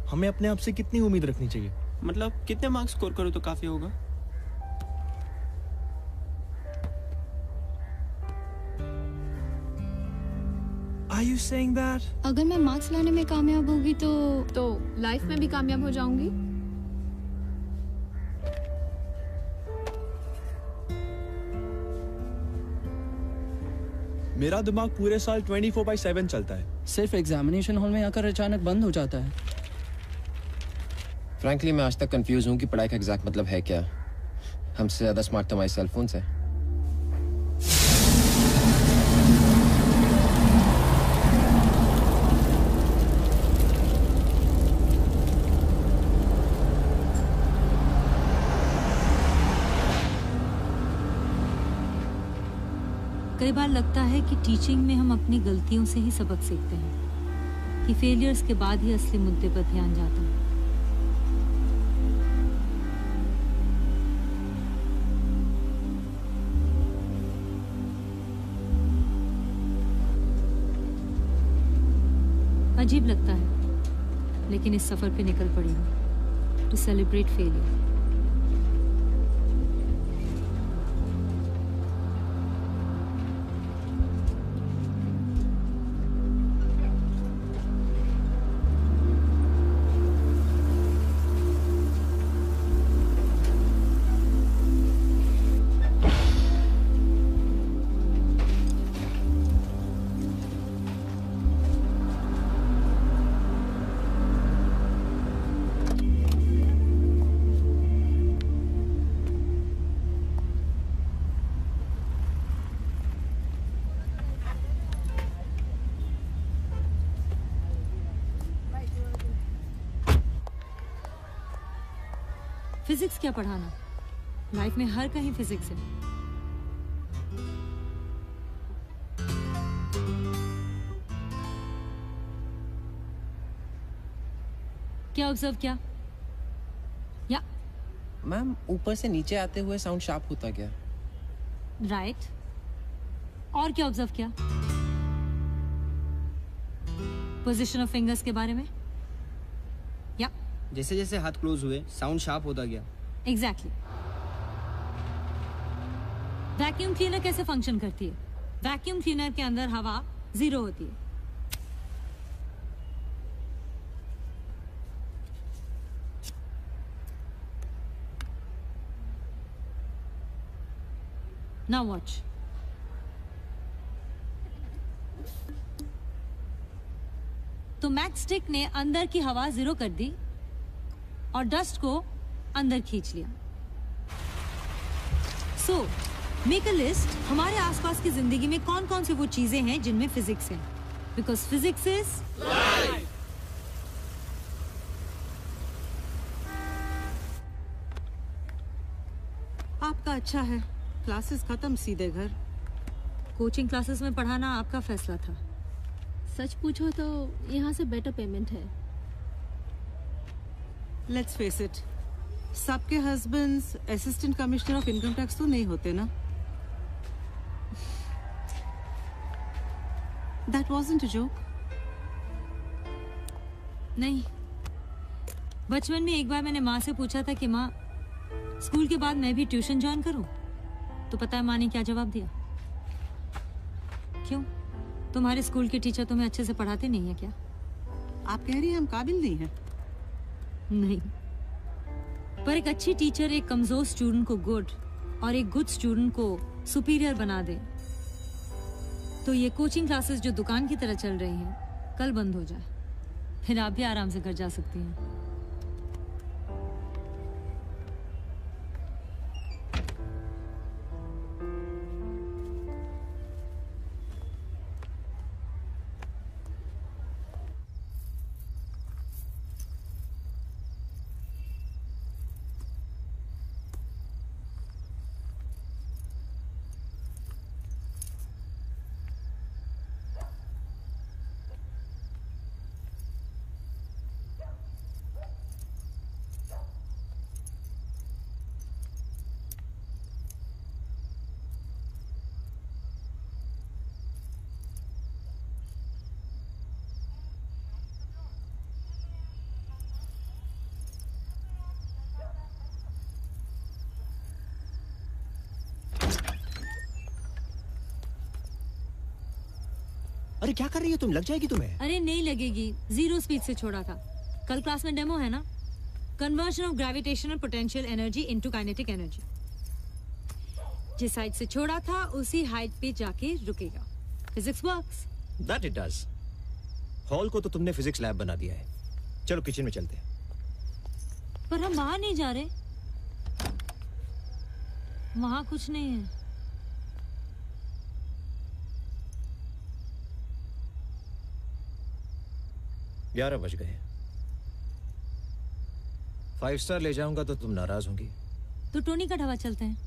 हमें अपने आप से कितनी उम्मीद रखनी चाहिए? मतलब कितने मार्क्स स्कोर करो तो काफी होगा? Are you saying that? अगर मैं मार्क्स लाने में कामयाब होगी तो लाइफ में भी कामयाब हो जाऊंगी। मेरा दिमाग पूरे साल 24/7 चलता है। सिर्फ एग्जामिनेशन हॉल में आकर अचानक बंद हो जाता है। फ्रैंकली मैं आज तक कंफ्यूज हूँ कि पढ़ाई का एग्जैक्ट मतलब है क्या। हमसे ज्यादा स्मार्ट तो हमारे सेलफोन से। कई बार लगता है कि टीचिंग में हम अपनी गलतियों से ही सबक सीखते हैं, कि फेलियर्स के बाद ही असली मुद्दे पर ध्यान जाता है। अजीब लगता है, लेकिन इस सफर पे निकल पड़ी हूँ टू सेलिब्रेट फेलियर। फिजिक्स क्या पढ़ाना, लाइफ में हर कहीं फिजिक्स है। क्या ऑब्जर्व किया? या मैम ऊपर से नीचे आते हुए साउंड शार्प होता गया। राइट। और क्या ऑब्जर्व किया? पोजीशन ऑफ फिंगर्स के बारे में? या जैसे जैसे हाथ क्लोज हुए साउंड शार्प होता गया। एग्जैक्टली। वैक्यूम क्लीनर कैसे फंक्शन करती है? वैक्यूम क्लीनर के अंदर हवा 0 होती है। Now watch. तो मैच स्टिक ने अंदर की हवा 0 कर दी और डस्ट को अंदर खींच लिया। सो मेक अ लिस्ट, हमारे आसपास की जिंदगी में कौन कौन सी वो चीजें हैं जिनमें फिजिक्स है, बिकॉज फिजिक्स इज लाइफ। आपका अच्छा है, क्लासेस खत्म सीधे घर। कोचिंग क्लासेस में पढ़ाना आपका फैसला था। सच पूछो तो यहाँ से बेटर पेमेंट है। लेट्स फेस इट, सबके husbands assistant commissioner of income tax तो नहीं होते ना। That wasn't a joke. नहीं, बचपन में एक बार मैंने माँ से पूछा था कि माँ स्कूल के बाद मैं भी ट्यूशन ज्वाइन करूं, तो पता है माँ ने क्या जवाब दिया? क्यों, तुम्हारे स्कूल के टीचर तुम्हें अच्छे से पढ़ाते नहीं है क्या? आप कह रही हैं हम काबिल नहीं हैं? नहीं, पर एक अच्छी टीचर एक कमजोर स्टूडेंट को गुड और एक गुड स्टूडेंट को सुपीरियर बना दे तो ये कोचिंग क्लासेस जो दुकान की तरह चल रही हैं कल बंद हो जाए, फिर आप भी आराम से घर जा सकती हैं। अरे क्या कर रही है तुम, लग जाएगी तुम्हें। अरे नहीं लगेगी, 0 स्पीड से छोड़ा था। कल क्लास में डेमो है ना, conversion of gravitational potential energy into kinetic energy. जिस हाइट से छोड़ा था उसी हाइट पे जाके रुकेगा। Physics works. That it does. Hall को तो तुमने फिजिक्स लैब बना दिया है। चलो किचन में चलते हैं। पर हम वहां नहीं जा रहे, वहां कुछ नहीं है। ग्यारह बज गए। 5 स्टार ले जाऊंगा तो तुम नाराज होंगी। तो टोनी का ढाबा चलते हैं।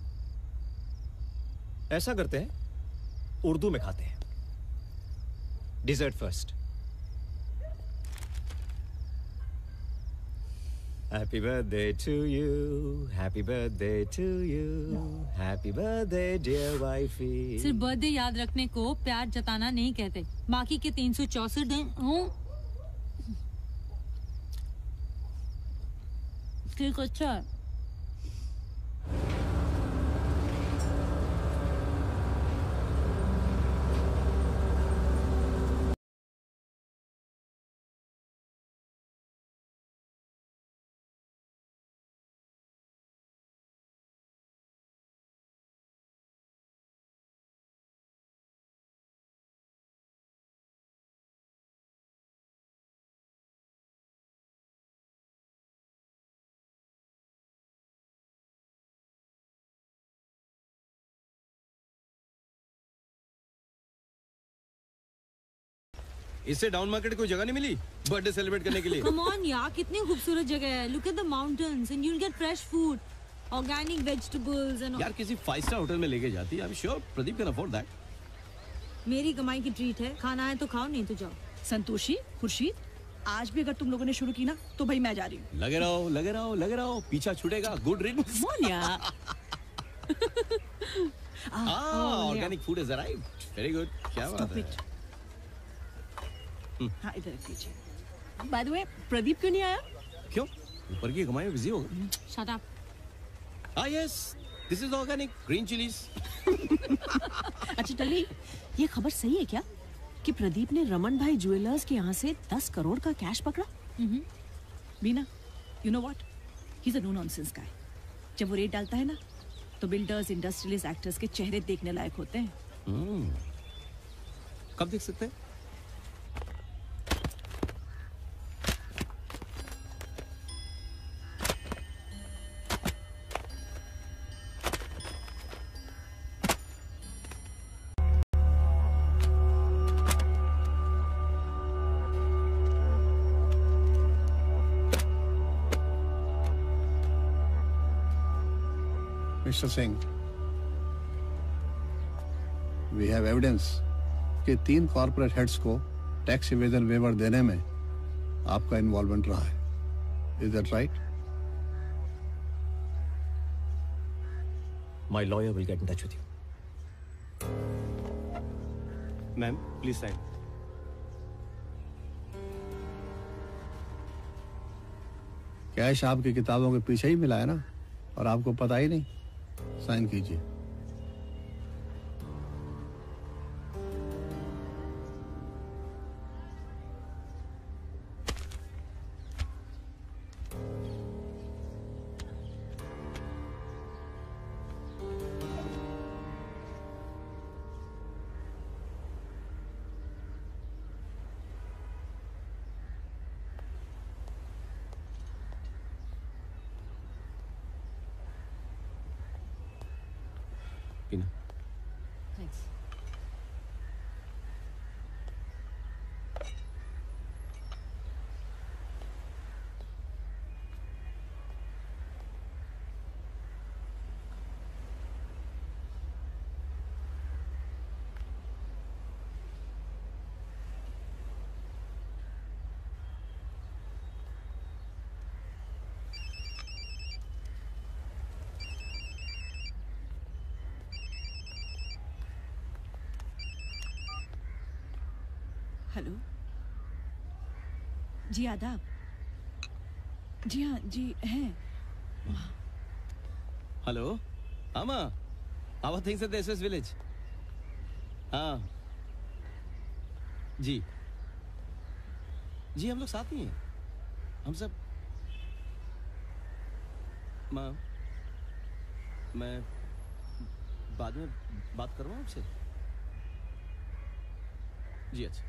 ऐसा करते हैं, उर्दू में खाते हैं। Dessert first. Happy birthday to you, happy birthday to you, happy birthday dear wifey. सिर्फ बर्थडे याद रखने को प्यार जताना नहीं कहते। बाकी के 364 दिन हूँ। ठीक, अच्छा। इससे डाउन मार्केट कोई जगह नहीं मिली बर्थडे सेलिब्रेट करने के लिए? Come on यार, कितनी खूबसूरत जगह है। Look at the mountains and you'll get fresh food, organic vegetables and all. यार किसी 5 स्टार होटल में लेके जाती। I'm sure Pradeep can afford that. मेरी कमाई की ट्रीट है, खाना है तो खाओ, नहीं तो जाओ। संतोषी, खुर्शीद, आज भी अगर तुम लोगों ने शुरू की ना तो भाई मैं जा रही हूँ। लगे रहो, लगे रहो, लगे रहो, पीछा छूटेगा। Good riddance. मोनिया। Organic food is arrived. Very good. क्या बात है। हाँ इधर रख दीजिए। बाय द वे, प्रदीप क्यों नहीं आया? क्यों? ऊपर की कमाई में बिजी होगा। Shut up. Ah yes, this is organic green chilies. अच्छा टल्ली, ये खबर सही है क्या कि प्रदीप ने रमन भाई ज्वेलर्स के यहाँ से 10 करोड़ का कैश पकड़ा? बीना, you know what? He's a no nonsense guy. जब वो रेट डालता है ना, तो बिल्डर्स, इंडस्ट्रियलिस्ट, एक्टर्स के चेहरे देखने लायक होते हैं। कब देख सकते हैं? Mr. Singh, we have evidence कि 3 कॉर्पोरेट हेड्स को टैक्स इवेजन वेवर देने में आपका इन्वॉल्वमेंट रहा है। Is that right? My lawyer will get in touch with you. Ma'am please sign. Cash आपकी किताबों के पीछे ही मिला है ना, और आपको पता ही नहीं। साइन कीजिए। Thanks. हेलो जी, आदाब। जी हाँ जी हैं। Hello Amma, how are things at the SS village? हाँ जी जी, हम लोग साथ ही हैं, हम सब। माँ, मैं बाद में बात करूँ आपसे? जी अच्छा,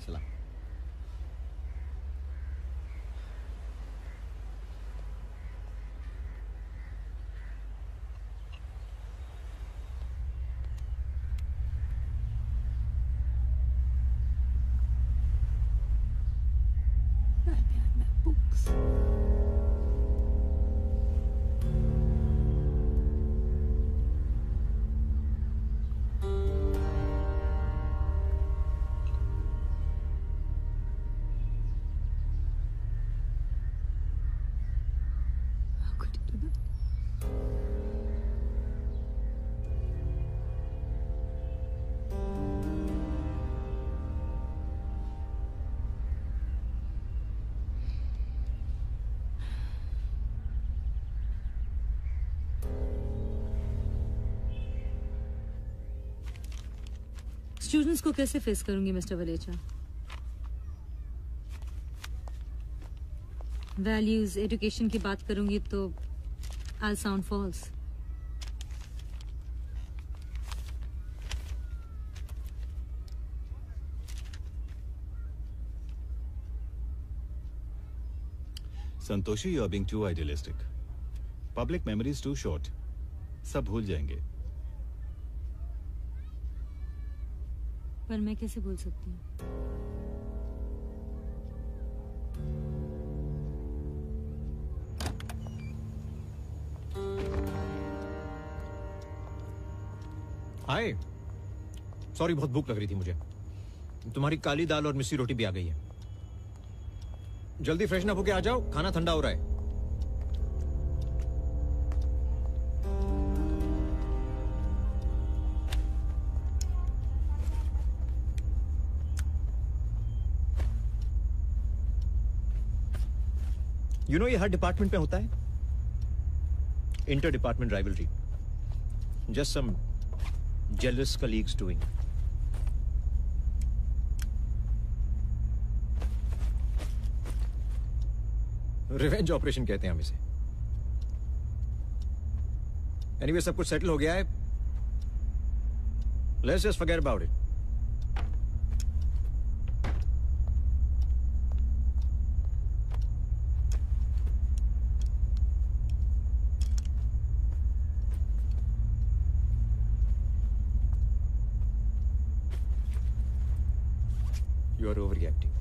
सलाम। स्टूडेंट्स को कैसे फेस करूंगी मिस्टर वलेचा? वैल्यूज, एजुकेशन की बात करूंगी तो I sound false. Santoshi, you are being too idealistic. Public memory is too short. सब भूल जाएंगे। पर मैं कैसे भूल सकती हूँ? हाय, सॉरी, बहुत भूख लग रही थी मुझे। तुम्हारी काली दाल और मिस्सी रोटी भी आ गई है। जल्दी फ्रेशन अप होके आ जाओ, खाना ठंडा हो रहा है। यू नो, ये हर डिपार्टमेंट में होता है। Inter department rivalry, just some jealous colleagues doing. Revenge operation कहते हैं हम इसे। एनीवे, सब कुछ सेटल हो गया है। Let's just forget about it. You are overreacting.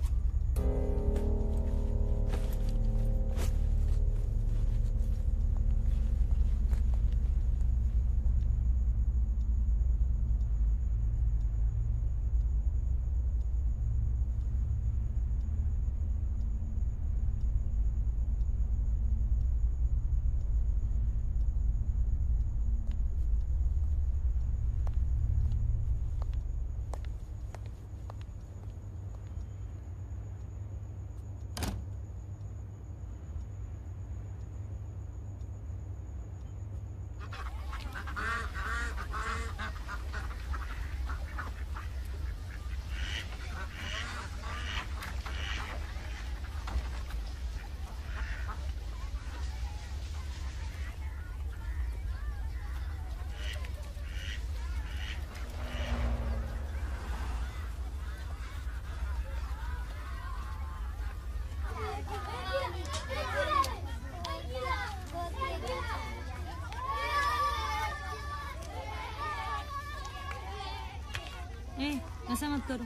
ऐसा मत करो।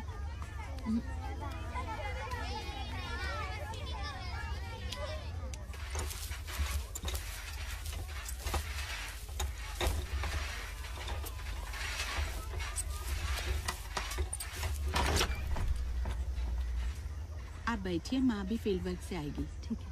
आप बैठिए, माँ भी फील्ड वर्क से आएगी। ठीक है।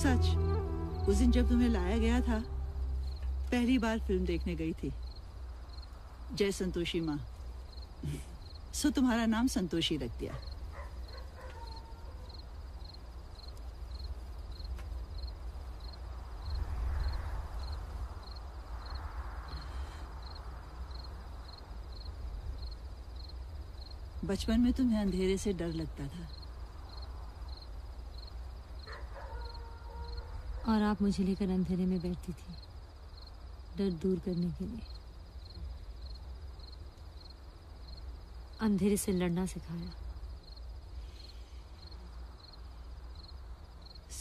सच उस दिन जब तुम्हें लाया गया था, पहली बार फिल्म देखने गई थी, जय संतोषी माँ। सो तुम्हारा नाम संतोषी रख दिया। बचपन में तुम्हें अंधेरे से डर लगता था, और आप मुझे लेकर अंधेरे में बैठती थी, डर दूर करने के लिए। अंधेरे से लड़ना सिखाया।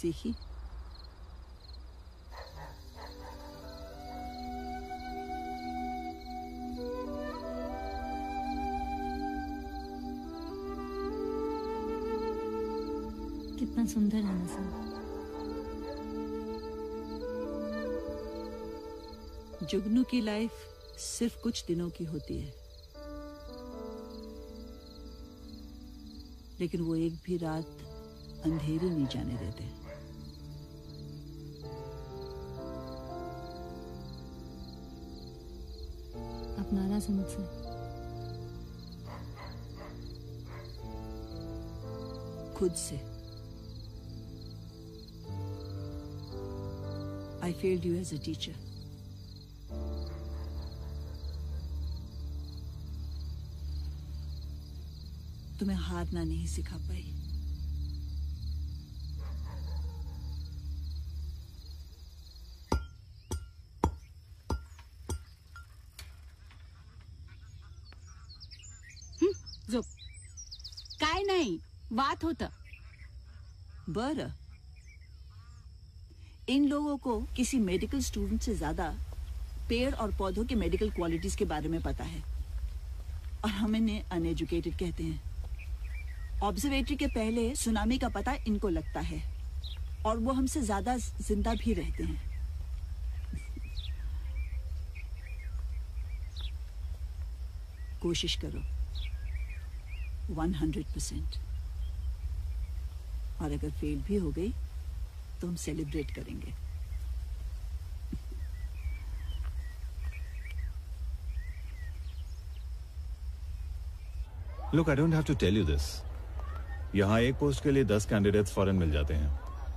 सीखी? कितना सुंदर है ना सब। जुगनू की लाइफ सिर्फ कुछ दिनों की होती है, लेकिन वो एक भी रात अंधेरी नहीं जाने देते। आप नाराज हैं मुझसे? खुद से। I failed you as a teacher. तुम्हें हारना नहीं सिखा पाई। झोप. काय नाही, बात होतं. बरं. इन लोगों को किसी मेडिकल स्टूडेंट से ज्यादा पेड़ और पौधों के मेडिकल क्वालिटीज के बारे में पता है, और हम इन्हें अनएजुकेटेड कहते हैं। ऑब्जर्वेटरी के पहले सुनामी का पता इनको लगता है, और वो हमसे ज्यादा जिंदा भी रहते हैं। कोशिश करो 100%, और अगर फेल भी हो गई तो हम सेलिब्रेट करेंगे। Look, I don't have to tell you this. यहाँ एक पोस्ट के लिए 10 कैंडिडेट्स फॉरेन मिल जाते हैं।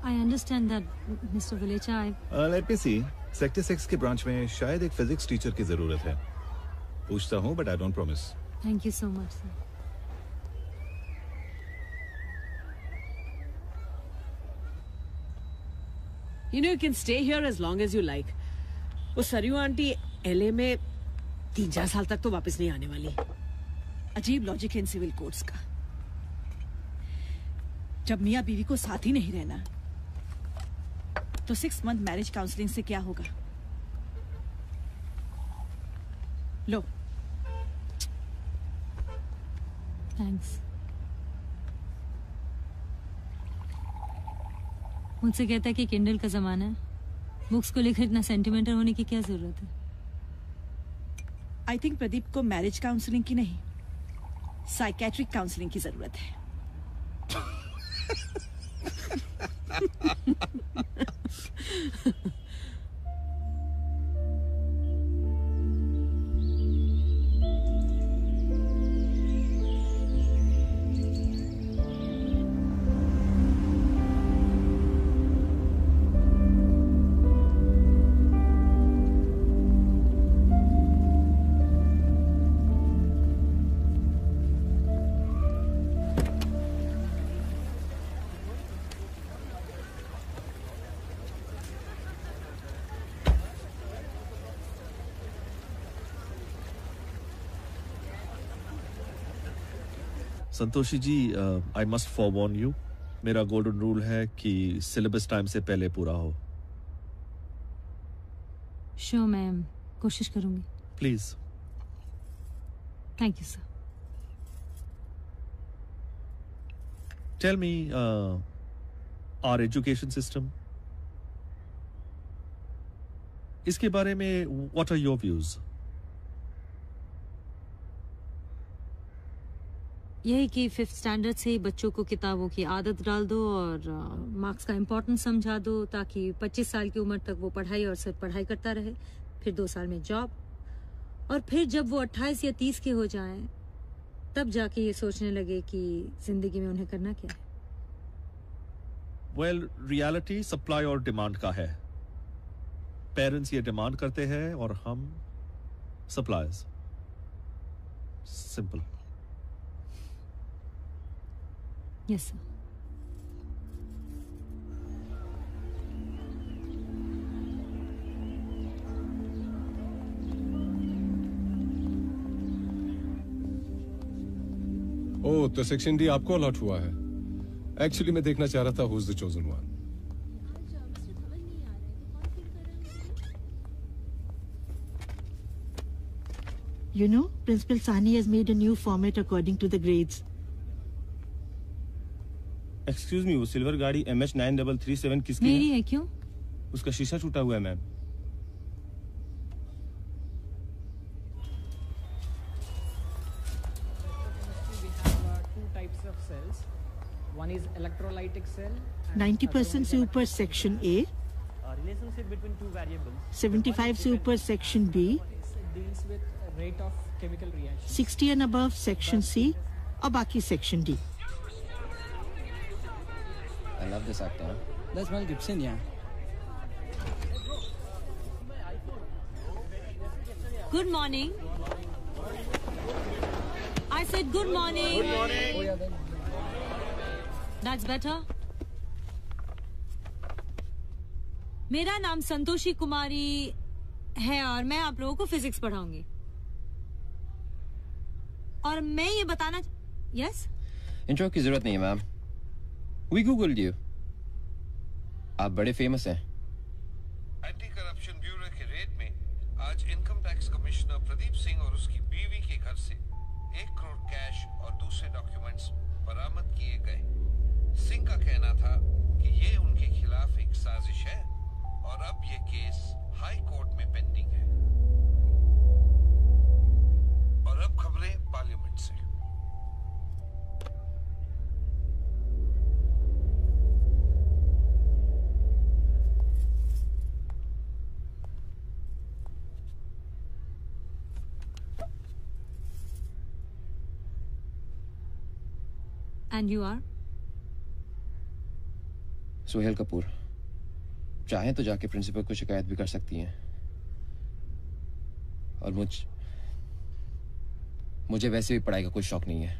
I understand that, Mr. Valecha. Let me see. Sector 6 के ब्रांच में शायद एक फिजिक्स टीचर की जरूरत है। पूछता हूँ, but I don't promise. Thank you so much, sir. You know, you can stay here as long as you like. वो सरयू आंटी LA में 3-4 साल तक तो वापस नहीं आने वाली। अजीब लॉजिक है इन सिविल कोर्ट्स का। जब मियाँ बीवी को साथ ही नहीं रहना, तो 6 मंथ मैरिज काउंसलिंग से क्या होगा? लो। थैंक्स। मुझसे कहता है कि किंडल का जमाना है, बुक्स को लेकर इतना सेंटिमेंटल होने की क्या जरूरत है? आई थिंक प्रदीप को मैरिज काउंसलिंग की नहीं, साइकेट्रिक काउंसलिंग की जरूरत है। संतोषी जी, आई मस्ट फॉरवॉर्न यू, मेरा गोल्डन रूल है कि सिलेबस टाइम से पहले पूरा हो। श्योर मैम, कोशिश करूंगी। Please. Thank you sir. Tell me, our education system, इसके बारे में व्हाट आर योर व्यूज? यही कि 5th स्टैंडर्ड से ही बच्चों को किताबों की आदत डाल दो और मार्क्स का इम्पोर्टेंस समझा दो, ताकि 25 साल की उम्र तक वो पढ़ाई और सिर्फ पढ़ाई करता रहे, फिर 2 साल में जॉब, और फिर जब वो 28 या 30 के हो जाएं तब जाके ये सोचने लगे कि जिंदगी में उन्हें करना क्या है। वेल, रियलिटी सप्लाई और डिमांड का है। पेरेंट्स ये डिमांड करते हैं और हम suppliers. Simple. Yes sir. Oh, तो सेक्शन डी आपको अलॉट हुआ है। एक्चुअली मैं देखना चाह रहा था who is the chosen one. You know, Principal Sani has made a new format according to the grades. Excuse me, वो सिल्वर गाड़ी MH9337 किसकी मेरी है? क्यों? उसका शीशा टूटा हुआ है ma'am. Two types of cells. One is electrolytic cell. 90% से ऊपर section A, Relationship between two variables. 75 से ऊपर section B, Deals with rate of chemical reaction. 60 and above section C, और बाकी section D. I love this actor. That's Mel Gibson, yeah. Good morning. I said good morning. Good morning. That's better. मेरा नाम संतोषी कुमारी है और मैं आप लोगों को फिजिक्स पढ़ाऊंगी। और मैं ये बताना यस इंट्रो की जरूरत नहीं है मैम। We googled you. आप बड़े फेमस हैं। एंटी करप्शन ब्यूरो के रेड में आज income tax commissioner Pradeep Singh और उसकी बीवी के घर से 1 करोड़ कैश और दूसरे डॉक्यूमेंट्स बरामद किए गए। सिंह का कहना था कि ये उनके खिलाफ एक साजिश है और अब ये केस हाई कोर्ट में पेंडिंग है। और अब खबरें पार्लियामेंट से। And you are? Sohail Kapoor. चाहे तो जाके प्रिंसिपल को शिकायत भी कर सकती हैं। और मुझे वैसे भी पढ़ाई का कोई शौक नहीं है।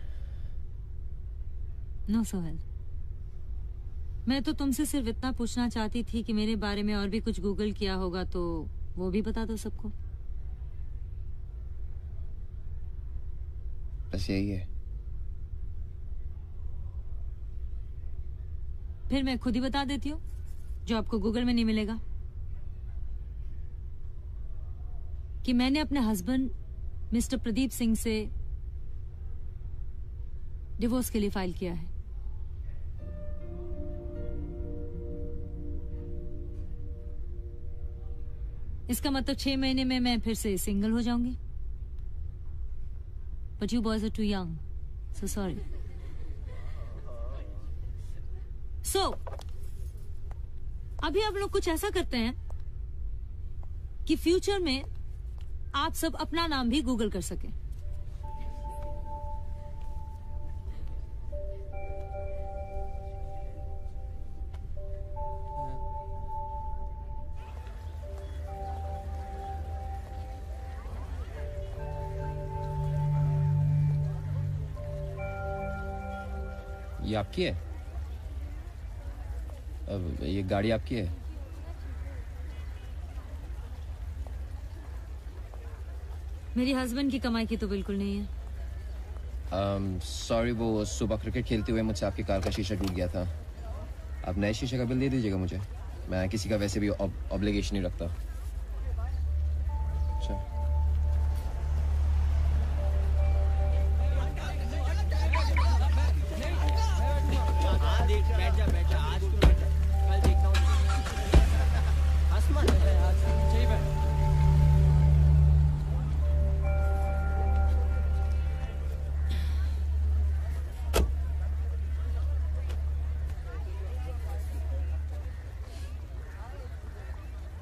नो सोहेल, मैं तो तुमसे सिर्फ इतना पूछना चाहती थी कि मेरे बारे में और भी कुछ गूगल किया होगा तो वो भी बता दो सबको। बस यही है। फिर मैं खुद ही बता देती हूँ जो आपको गूगल में नहीं मिलेगा, कि मैंने अपने हस्बैंड मिस्टर प्रदीप सिंह से डिवोर्स के लिए फाइल किया है। इसका मतलब 6 महीने में मैं फिर से सिंगल हो जाऊंगी। But you boys are too young, so sorry. So अभी आप लोग कुछ ऐसा करते हैं कि फ्यूचर में आप सब अपना नाम भी गूगल कर सकें। ये आपकी है? अब ये गाड़ी आपकी है? मेरी हस्बैंड की कमाई की तो बिल्कुल नहीं है। सॉरी, वो सुबह क्रिकेट खेलते हुए मुझसे आपकी कार का शीशा टूट गया था। आप नए शीशे का बिल दे दीजिएगा मुझे। मैं किसी का वैसे भी ऑब्लिगेशन नहीं रखता। अच्छा। बैठ जा आज तो बैठ जा, कल देखता हूँ। आसमान चाहिए बैठ।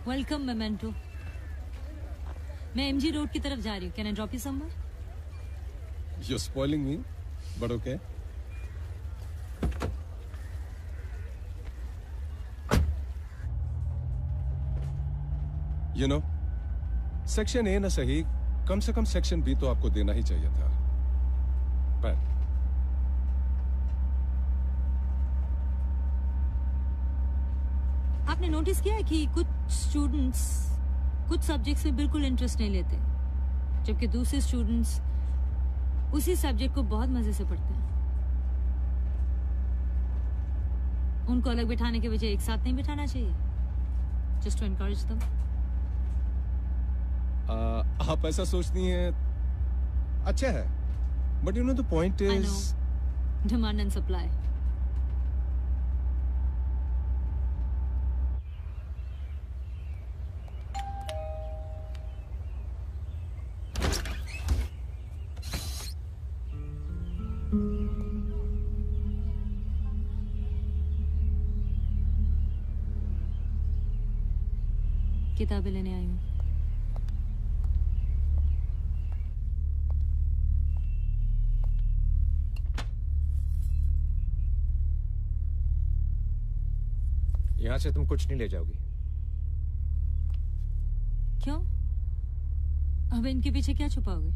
Welcome memento. मैं एमजी रोड की तरफ जा रही हूँ। Can I drop you somewhere? You're spoiling me, but okay. You know, section A ना सही, कम से कम सेक्शन बी तो आपको देना ही चाहिए था। पर आपने नोटिस किया है कि कुछ स्टूडेंट्स कुछ सब्जेक्ट्स में बिल्कुल इंटरेस्ट नहीं लेते, जबकि दूसरे स्टूडेंट्स उसी सब्जेक्ट को बहुत मजे से पढ़ते हैं। उनको अलग बिठाने के बजाय एक साथ नहीं बिठाना चाहिए, जस्ट टू एनकरेज देम। आप ऐसा सोचती हैं, अच्छा है, but you know the point is demand and supply. किताबें लेने आई हूँ। यहां से तुम कुछ नहीं ले जाओगी। क्यों? अब इनके पीछे क्या छुपाओगे?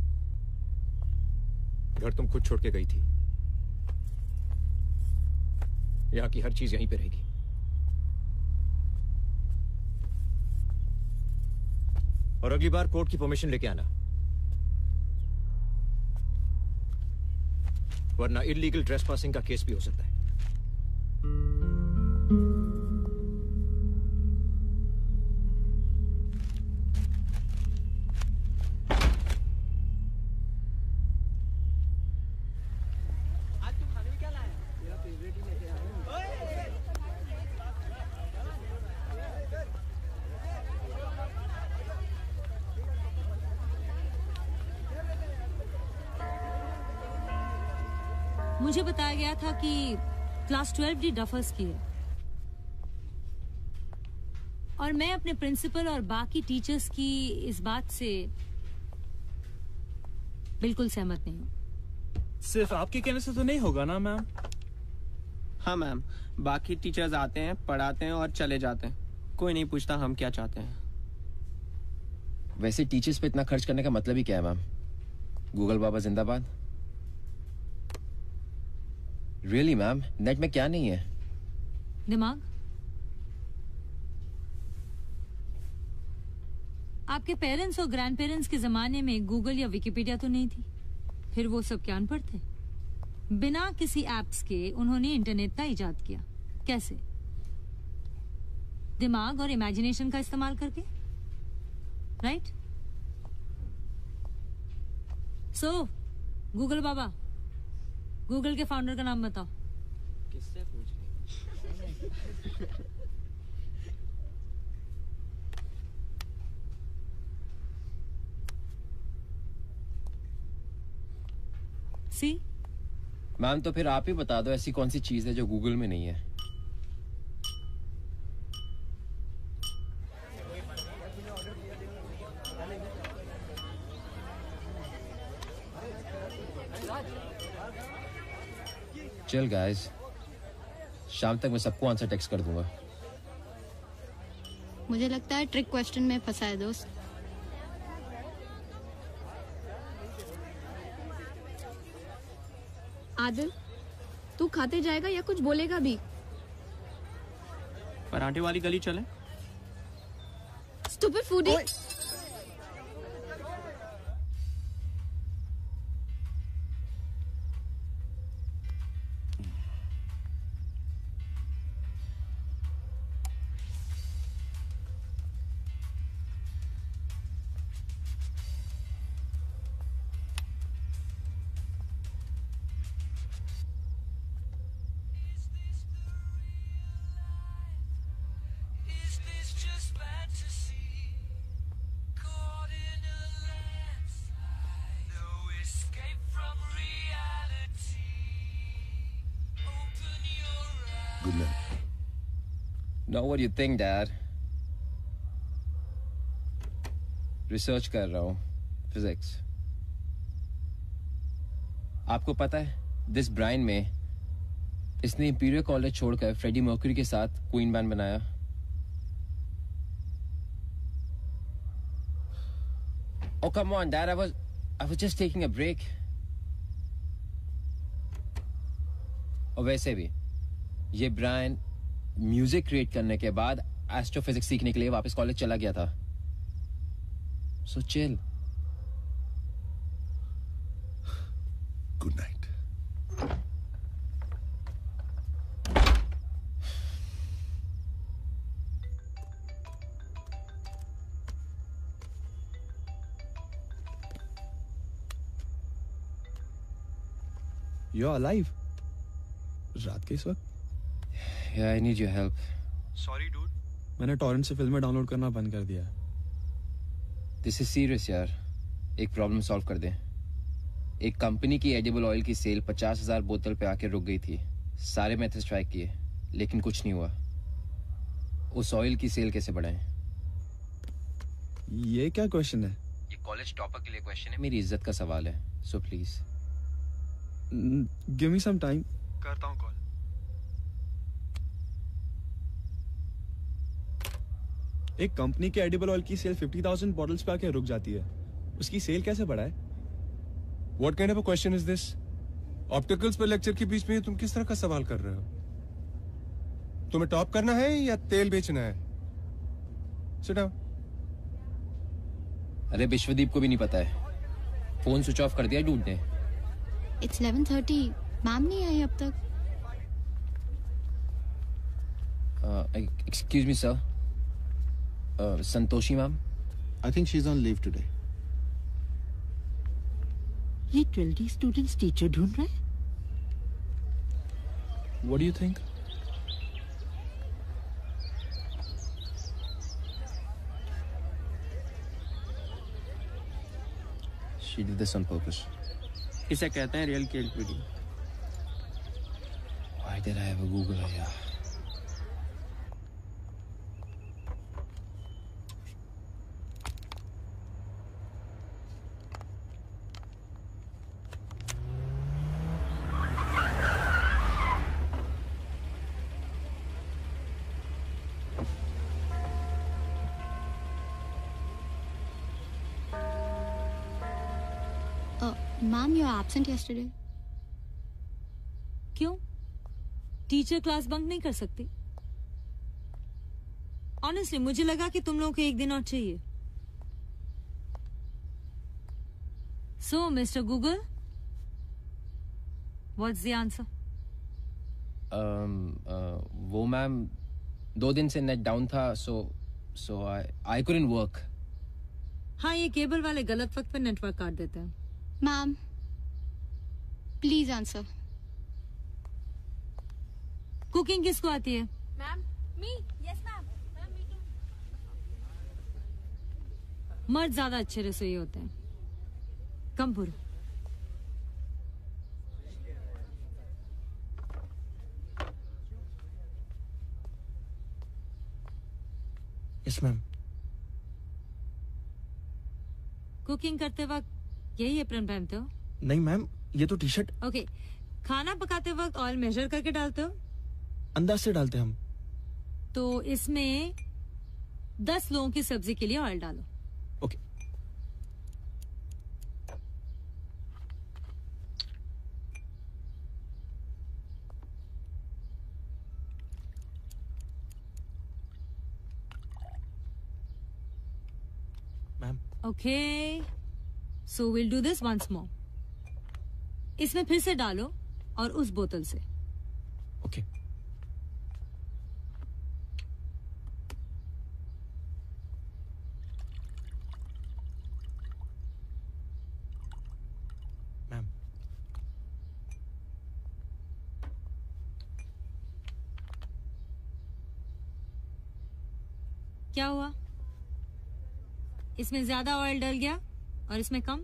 घर तुम खुद छोड़ के गई थी, यहाँ की हर चीज यहीं पे रहेगी। और अगली बार कोर्ट की परमिशन लेके आना, वरना इलीगल ट्रेसपासिंग का केस भी हो सकता है। आज तुम खाने में क्या लाया? मेरा फेवरेट ही लेके आया हूँ। मुझे बताया गया था कि क्लास 12 डी डफर्स की है, और मैं अपने प्रिंसिपल और बाकी टीचर्स की इस बात से बिल्कुल सहमत नहीं हूँ। सिर्फ आपके कहने से तो नहीं होगा ना मैम? हाँ मैम, बाकी टीचर्स आते हैं, पढ़ाते हैं और चले जाते हैं, कोई नहीं पूछता हम क्या चाहते हैं। वैसे टीचर्स पे इतना खर्च करने का मतलब ही क्या है मैम? गूगल बाबा जिंदाबाद। रियली मैम, नेट में क्या नहीं है? दिमाग। आपके पेरेंट्स और ग्रैंड पेरेंट्स के जमाने में गूगल या विकिपीडिया तो नहीं थी, फिर वो सब क्या अनपढ़ थे? बिना किसी एप्स के उन्होंने इंटरनेट का इजाद किया। कैसे? दिमाग और इमेजिनेशन का इस्तेमाल करके, राइट? सो गूगल बाबा, गूगल के फाउंडर का नाम बताओ। किससे पूछ रहे? सी मैम, तो फिर आप ही बता दो ऐसी कौन सी चीज है जो गूगल में नहीं है? चल गाइस, शाम तक मैं सबको आंसर टेक्स्ट कर दूंगा। मुझे लगता है ट्रिक क्वेश्चन में फंसा है दोस्त। आदिल, तू खाते जाएगा या कुछ बोलेगा भी? पराठे वाली गली चले? Stupid foodie. Know what you think, Dad? Research कर रहा हूँ, फिजिक्स। आपको पता है दिस ब्राइन में इसने इंपीरियल कॉलेज छोड़कर फ्रेडी मर्क्यूरी के साथ क्वीन बैंड बनाया। Oh come on, Dad, I was just taking a break. और वैसे भी ये ब्रायन म्यूजिक क्रिएट करने के बाद एस्ट्रोफिजिक्स सीखने के लिए वापस कॉलेज चला गया था। So chill. Good night. You're alive. रात के इस वक्त? Yeah, I need your help. Sorry, dude. मैंने टॉरेंट से फिल्में डाउनलोड करना बंद कर दिया। This is serious यार। एक प्रॉब्लम सॉल्व कर दे। एक कंपनी की एडिबल ऑयल की सेल 50,000 बोतल पे आके रुक गई थी। सारे मेथड्स ट्राई किए लेकिन कुछ नहीं हुआ। उस ऑयल की सेल कैसे बढ़ाएं? ये क्या क्वेश्चन है? ये कॉलेज टॉपर के लिए क्वेश्चन है, मेरी इज्जत का सवाल है। So please give me some time. करता हूँ कॉल। एक कंपनी के एडिबल ऑयल की सेल 50,000 बॉटल्स पे आके रुक जाती है, उसकी सेल कैसे बढ़ाए? What kind of a question is this? Opticals पर लेक्चर के बीच में तुम किस तरह का सवाल कर रहे हो? तुम्हें टॉप करना है या तेल बेचना है? Sit down. अरे विश्वदीप को भी नहीं पता है, फोन स्विच ऑफ कर दिया डूड ने। It's 11:30. मैम नहीं आई अब तक। Excuse me, sir. Santoshi ma'am? I think she's on leave today. ये 12D स्टूडेंट्स टीचर ढूंढ रहे हैं? What do you think? She did this on purpose. इसे कहते हैं real creativity. Why did I ever Google her? Yeah. Ma'am, you are absent yesterday. क्यों? Teacher class bunk नहीं कर सकती? ऑनेस्टली मुझे लगा कि तुम लोगों को एक दिन और चाहिए। So mister Google, what's the answer? वो मैम 2 दिन से नेट डाउन था, सो आई कुडंट वर्क। हाँ, ये केबल वाले गलत वक्त पे नेटवर्क काट देते हैं। Ma'am, please answer. कुकिंग किसको आती है? Ma'am, me. Yes ma'am. Ma'am, me too. मर्द ज्यादा अच्छे रसोई होते हैं। कम पुर। Yes ma'am. कुकिंग करते वक्त यही एप्रन पहनते हो? नहीं मैम, ये तो टी शर्ट। ओके, खाना पकाते वक्त ऑयल मेजर करके डालते हो? अंदाज से डालते हम। तो इसमें 10 लोगों की सब्जी के लिए ऑयल डालो। Okay. Ma'am. Okay, so will do this once more. इसमें फिर से डालो और उस बोतल से। ओके। मैम। क्या हुआ? इसमें ज्यादा ऑयल डल गया और इसमें कम?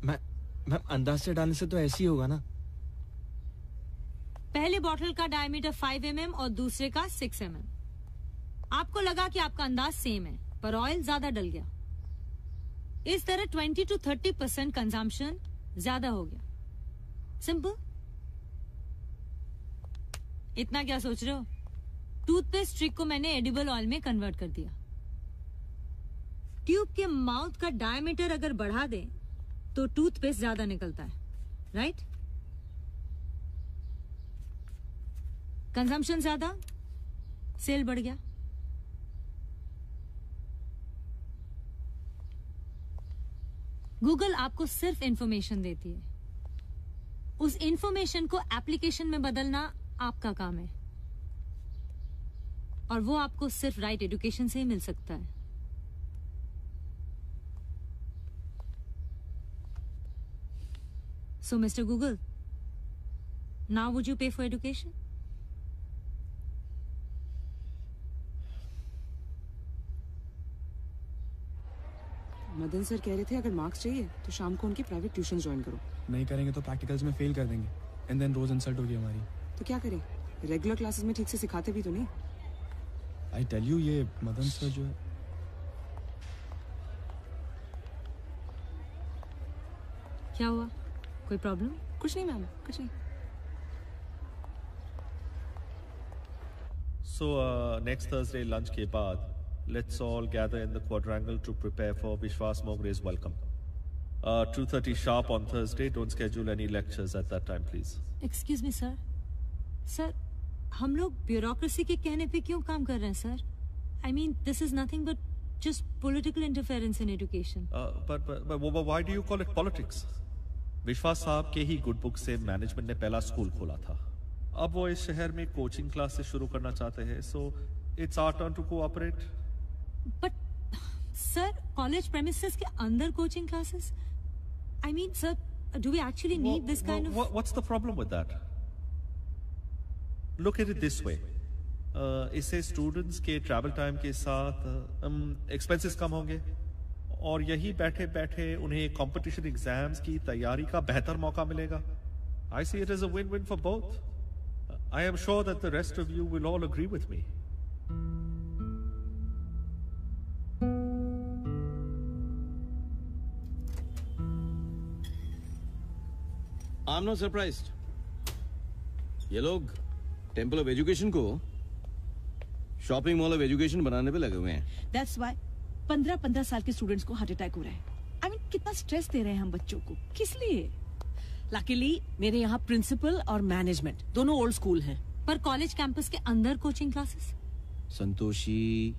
मैम, अंदाज से डालने से तो ऐसे ही होगा ना। पहले बॉटल का डायमीटर 5 mm और दूसरे का 6 mm। आपको लगा कि आपका अंदाज सेम है, पर ऑयल ज्यादा डल गया। इस तरह 20 to 30% कंजम्पशन ज्यादा हो गया। सिंपल। इतना क्या सोच रहे हो? टूथपेस्ट स्ट्रिक को मैंने एडिबल ऑयल में कन्वर्ट कर दिया। ट्यूब के माउथ का डायमीटर अगर बढ़ा दें तो टूथपेस्ट ज्यादा निकलता है, राइट? कंजम्पशन ज्यादा, सेल बढ़ गया। गूगल आपको सिर्फ इंफॉर्मेशन देती है, उस इंफॉर्मेशन को एप्लीकेशन में बदलना आपका काम है, और वो आपको सिर्फ राइट एजुकेशन से ही मिल सकता है। So, Mr. Google, now would you pay for education? Madan sir कह रहे थे अगर मार्क्स चाहिए तो शाम को उनकी प्राइवेट ट्यूशन ज्वाइन करो। नहीं करेंगे तो प्रैक्टिकल्स में फेल कर देंगे, एंड देन रोज इंसल्ट होगी हमारी। तो क्या करें? रेगुलर क्लासेस में ठीक से सिखाते भी तो नहीं। आई टेल यू, ये मदन सर जो है। क्या हुआ? कोई प्रॉब्लम? कुछ नहीं मैम, कुछ नहीं। So next Thursday lunch के बाद let's all gather in the quadrangle to prepare for Vishwas Mogre's welcome. 2:30 sharp on Thursday. Don't schedule any lectures at that time, please. Excuse me, sir. Sir, हम लोग bureaucracy के कहने पे क्यों काम कर रहे हैं, sir? I mean, this is nothing but just political interference in education. But why do you call it politics? विश्वास साहब के ही गुड बुक से मैनेजमेंट ने पहला स्कूल खोला था। अब वो इस शहर में कोचिंग क्लासेस शुरू करना चाहते हैं, so it's our turn to cooperate. But sir, college premises के अंदर coaching classes? I mean, sir, do we actually need this kind of? What's the problem with that? Look at it this way. इससे students के travel time के साथ expenses कम होंगे, और यही बैठे बैठे उन्हें कंपटीशन एग्जाम्स की तैयारी का बेहतर मौका मिलेगा। I see it as a win-win for both. I am sure that the rest of you will all agree with me. I'm not surprised. ये लोग टेम्पल ऑफ एजुकेशन को शॉपिंग मॉल ऑफ एजुकेशन बनाने पे लगे हुए हैं। That's why 15 साल के स्टूडेंट्स को हार्ट अटैक हो रहा है। I mean, कितना स्ट्रेस दे रहे हैं हम बच्चों को, किस लिए? लकीली मेरे यहाँ प्रिंसिपल और मैनेजमेंट दोनों ओल्ड स्कूल हैं। पर कॉलेज कैंपस के अंदर कोचिंग क्लासेस? संतोषी,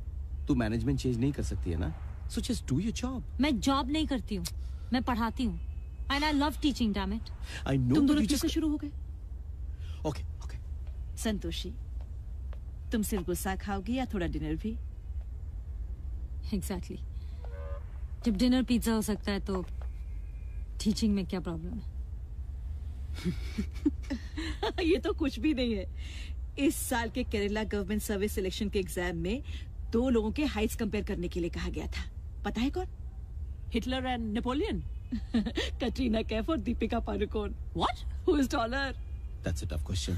तू मैनेजमेंट चेंज नहीं कर सकती है ना? So just do your job. मैं जॉब नहीं करती हूँ, मैं पढ़ाती हूँ। And I love teaching, damn it. I know. तुम दोनों कैसे शुरू हो गए? Okay. संतोषी, तुम सिर्फ गुस्सा खाओगी या थोड़ा डिनर भी? Exactly. जब डिनर पिज्जा हो सकता है तो टीचिंग में क्या प्रॉब्लम है? ये तो कुछ भी नहीं है। इस साल के केरला गवर्नमेंट सर्विस सिलेक्शन के एग्जाम में 2 लोगों के हाइट्स कंपेयर करने के लिए कहा गया था। पता है कौन? Hitler and Napoleon. Katrina Kaif और Deepika Padukone. What? Who is taller? That's a tough question.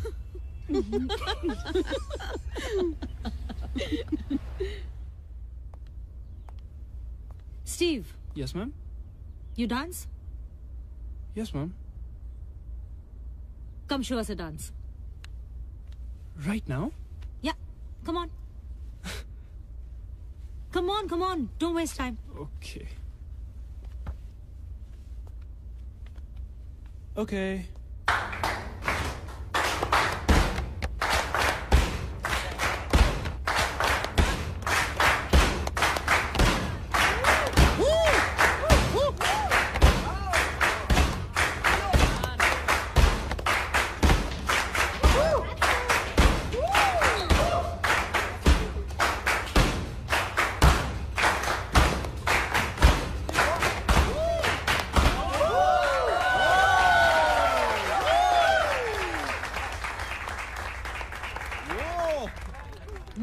Steve. Yes, ma'am. You dance? Yes, ma'am. Come show us a dance. Right now? Yeah, come on. Come on. Don't waste time. Okay. Okay.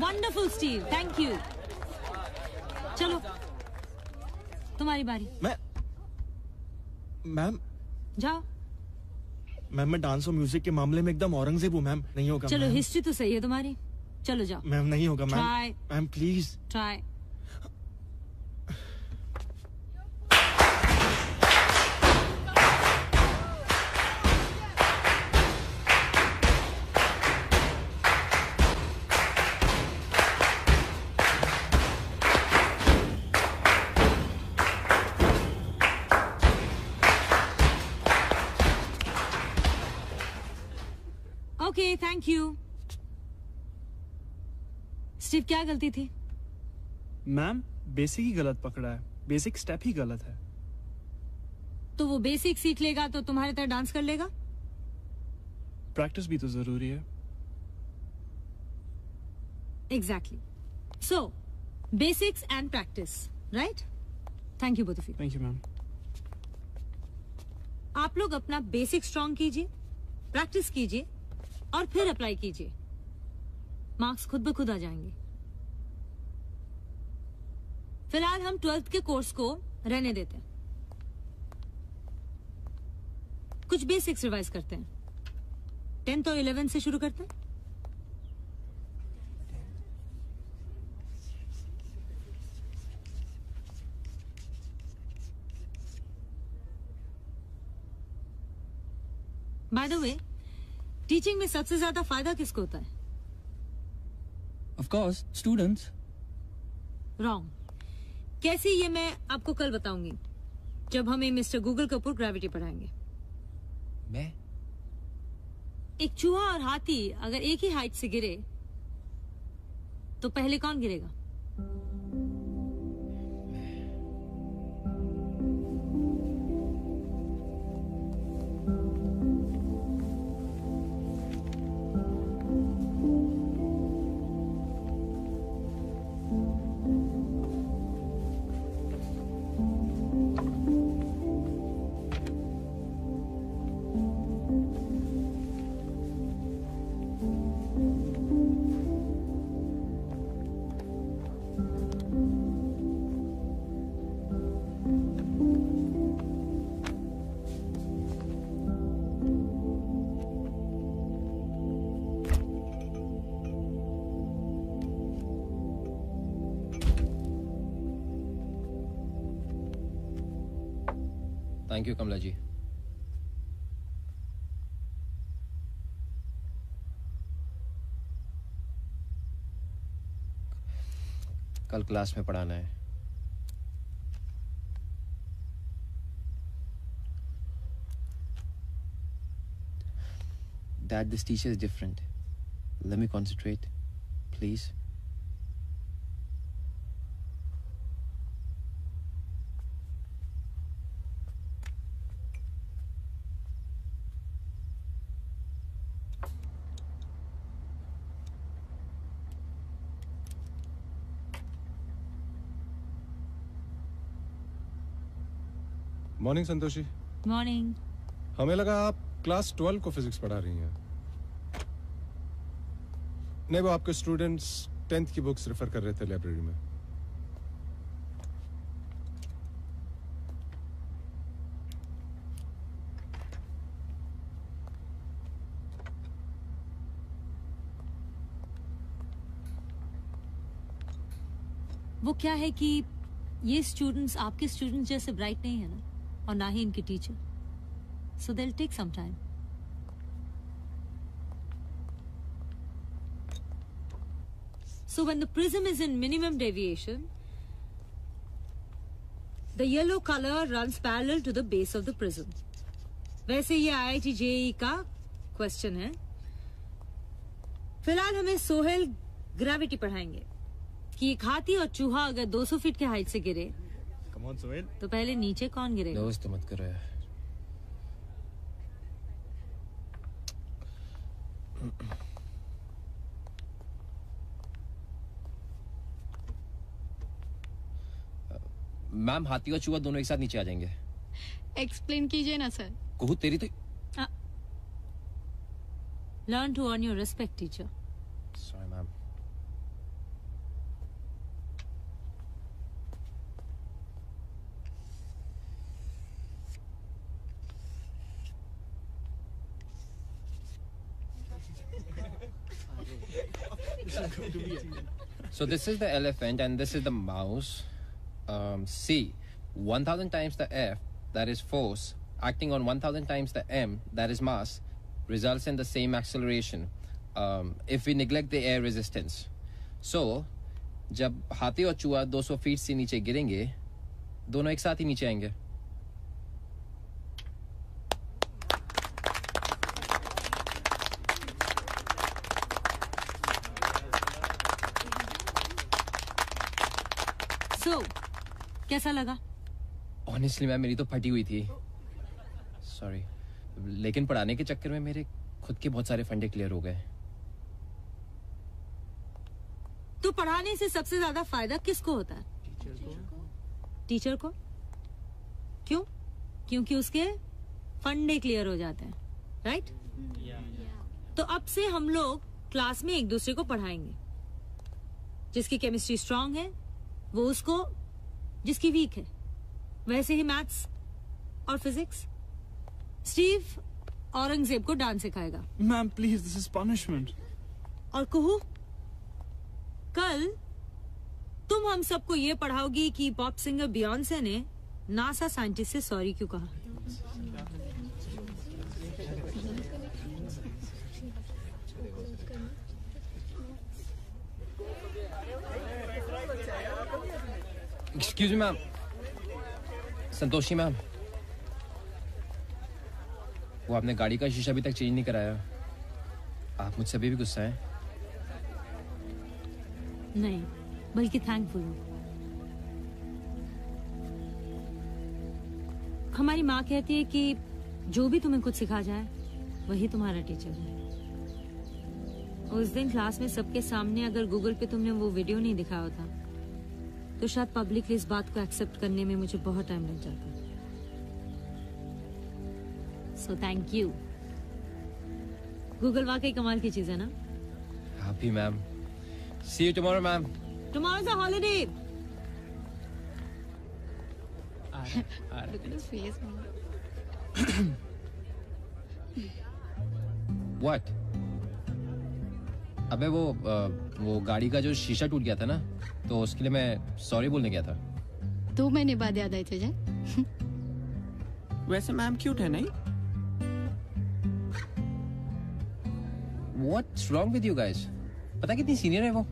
Wonderful, Steve. Thank you. चलो, तुम्हारी बारी। Ma'am जाओ। Ma'am, मैं dance और music के मामले में एकदम औरंगजेब हूँ मैम। नहीं होगा। चलो, हिस्ट्री तो सही है तुम्हारी। चलो जाओ। मैम नहीं होगा ma'am. Try. Ma'am please. Try. Thank you. Steve, क्या गलती थी? मैम बेसिक ही गलत पकड़ा है, बेसिक स्टेप ही गलत है। तो वो बेसिक सीख लेगा तो तुम्हारी तरह डांस कर लेगा? प्रैक्टिस भी तो जरूरी है। Exactly. So basics and practice, right? Thank you both of you. Thank you ma'am. आप लोग अपना बेसिक स्ट्रांग कीजिए, प्रैक्टिस कीजिए और फिर अप्लाई कीजिए। मार्क्स खुद ब खुद आ जाएंगे। फिलहाल हम 12th के कोर्स को रहने देते हैं, कुछ बेसिक्स रिवाइज करते हैं। 10th और 11th से शुरू करते हैं। बाय द वे, टीचिंग में सबसे ज्यादा फायदा किसको होता है? Of course students. रॉन्ग। कैसी, ये मैं आपको कल बताऊंगी जब हमें मिस्टर गूगल कपूर ग्रेविटी पढ़ाएंगे। मैं? एक चूहा और हाथी अगर एक ही हाइट से गिरे तो पहले कौन गिरेगा? थैंक यू कमला जी। कल क्लास में पढ़ाना है। Dad, this teacher is different. Let me concentrate, please. Morning Santoshi. Morning. हमें लगा आप क्लास 12 को फिजिक्स पढ़ा रही हैं। नहीं, वो आपके स्टूडेंट्स 10th की बुक्स रेफर कर रहे थे लाइब्रेरी में। वो क्या है कि ये स्टूडेंट्स आपके स्टूडेंट्स जैसे ब्राइट नहीं है ना, और ना ही इनकी teacher, so they will take some time. So when the prism is in minimum deviation, the yellow color runs parallel to the base of the prism. वैसे ये IIT JEE का क्वेश्चन है। फिलहाल हमें सोहेल ग्रेविटी पढ़ाएंगे कि एक हाथी और चूहा अगर 200 फीट के हाइट से गिरे Come on, सोहेल। तो पहले नीचे कौन गिरेगा? दोस्त मत करो यार। मैम, हाथी और चूहा दोनों एक साथ नीचे आ जाएंगे। एक्सप्लेन कीजिए ना सर। कहूँ तेरी तो। Learn to earn your respect teacher. Sorry ma'am. So this is the elephant and this is the mouse. C, 1000 times the F, that is force, acting on 1000 times the M, that is mass, results in the same acceleration if we neglect the air resistance. So, जब हाथी और चूहा 200 feet से नीचे गिरेंगे, दोनों एक साथ ही नीचे आएंगे। So, कैसा लगा? ऑनेस्टली मैम मेरी तो फटी हुई थी, सॉरी, लेकिन पढ़ाने के चक्कर में मेरे खुद के बहुत सारे फंडे क्लियर हो गए। तो पढ़ाने से सबसे ज्यादा फायदा किसको होता है? टीचर को। क्यों? क्योंकि उसके फंडे क्लियर हो जाते हैं, राइट? तो अब से हम लोग क्लास में एक दूसरे को पढ़ाएंगे। जिसकी केमिस्ट्री स्ट्रांग है वो उसको, जिसकी वीक है वैसे ही मैथ्स और फिजिक्स। स्टीव औरंगजेब को डांस सिखाएगा। Ma'am please, this is punishment. और कुहू, कल तुम हम सबको ये पढ़ाओगी कि पॉप सिंगर बियॉन्से ने नासा साइंटिस्ट से सॉरी क्यों कहा। Excuse me ma'am, Santoshi ma'am, वो आपने गाड़ी का शीशा अभी तक चेंज नहीं कराया। आप मुझसे अभी भी गुस्सा हैं? नहीं, बल्कि थैंकफुल हूँ। हमारी माँ कहती है कि जो भी तुम्हें कुछ सिखा जाए वही तुम्हारा टीचर है। उस दिन क्लास में सबके सामने अगर गूगल पे तुमने वो वीडियो नहीं दिखाया होता तो शायद पब्लिकली इस बात को एक्सेप्ट करने में मुझे बहुत टाइम लग जाता। So thank you. गूगल वाकई कमाल की चीज है ना? आप भी ma'am. See you tomorrow ma'am. Tomorrow is a holiday. Look at his face, man. What? अबे वो गाड़ी का जो शीशा टूट गया था ना, तो उसके लिए मैं सॉरी बोलने गया था। 2 महीने बाद याद आई तुझे? वैसे मैम क्यूट है नहीं? What's wrong with you guys? पता कितनी सीनियर है वो?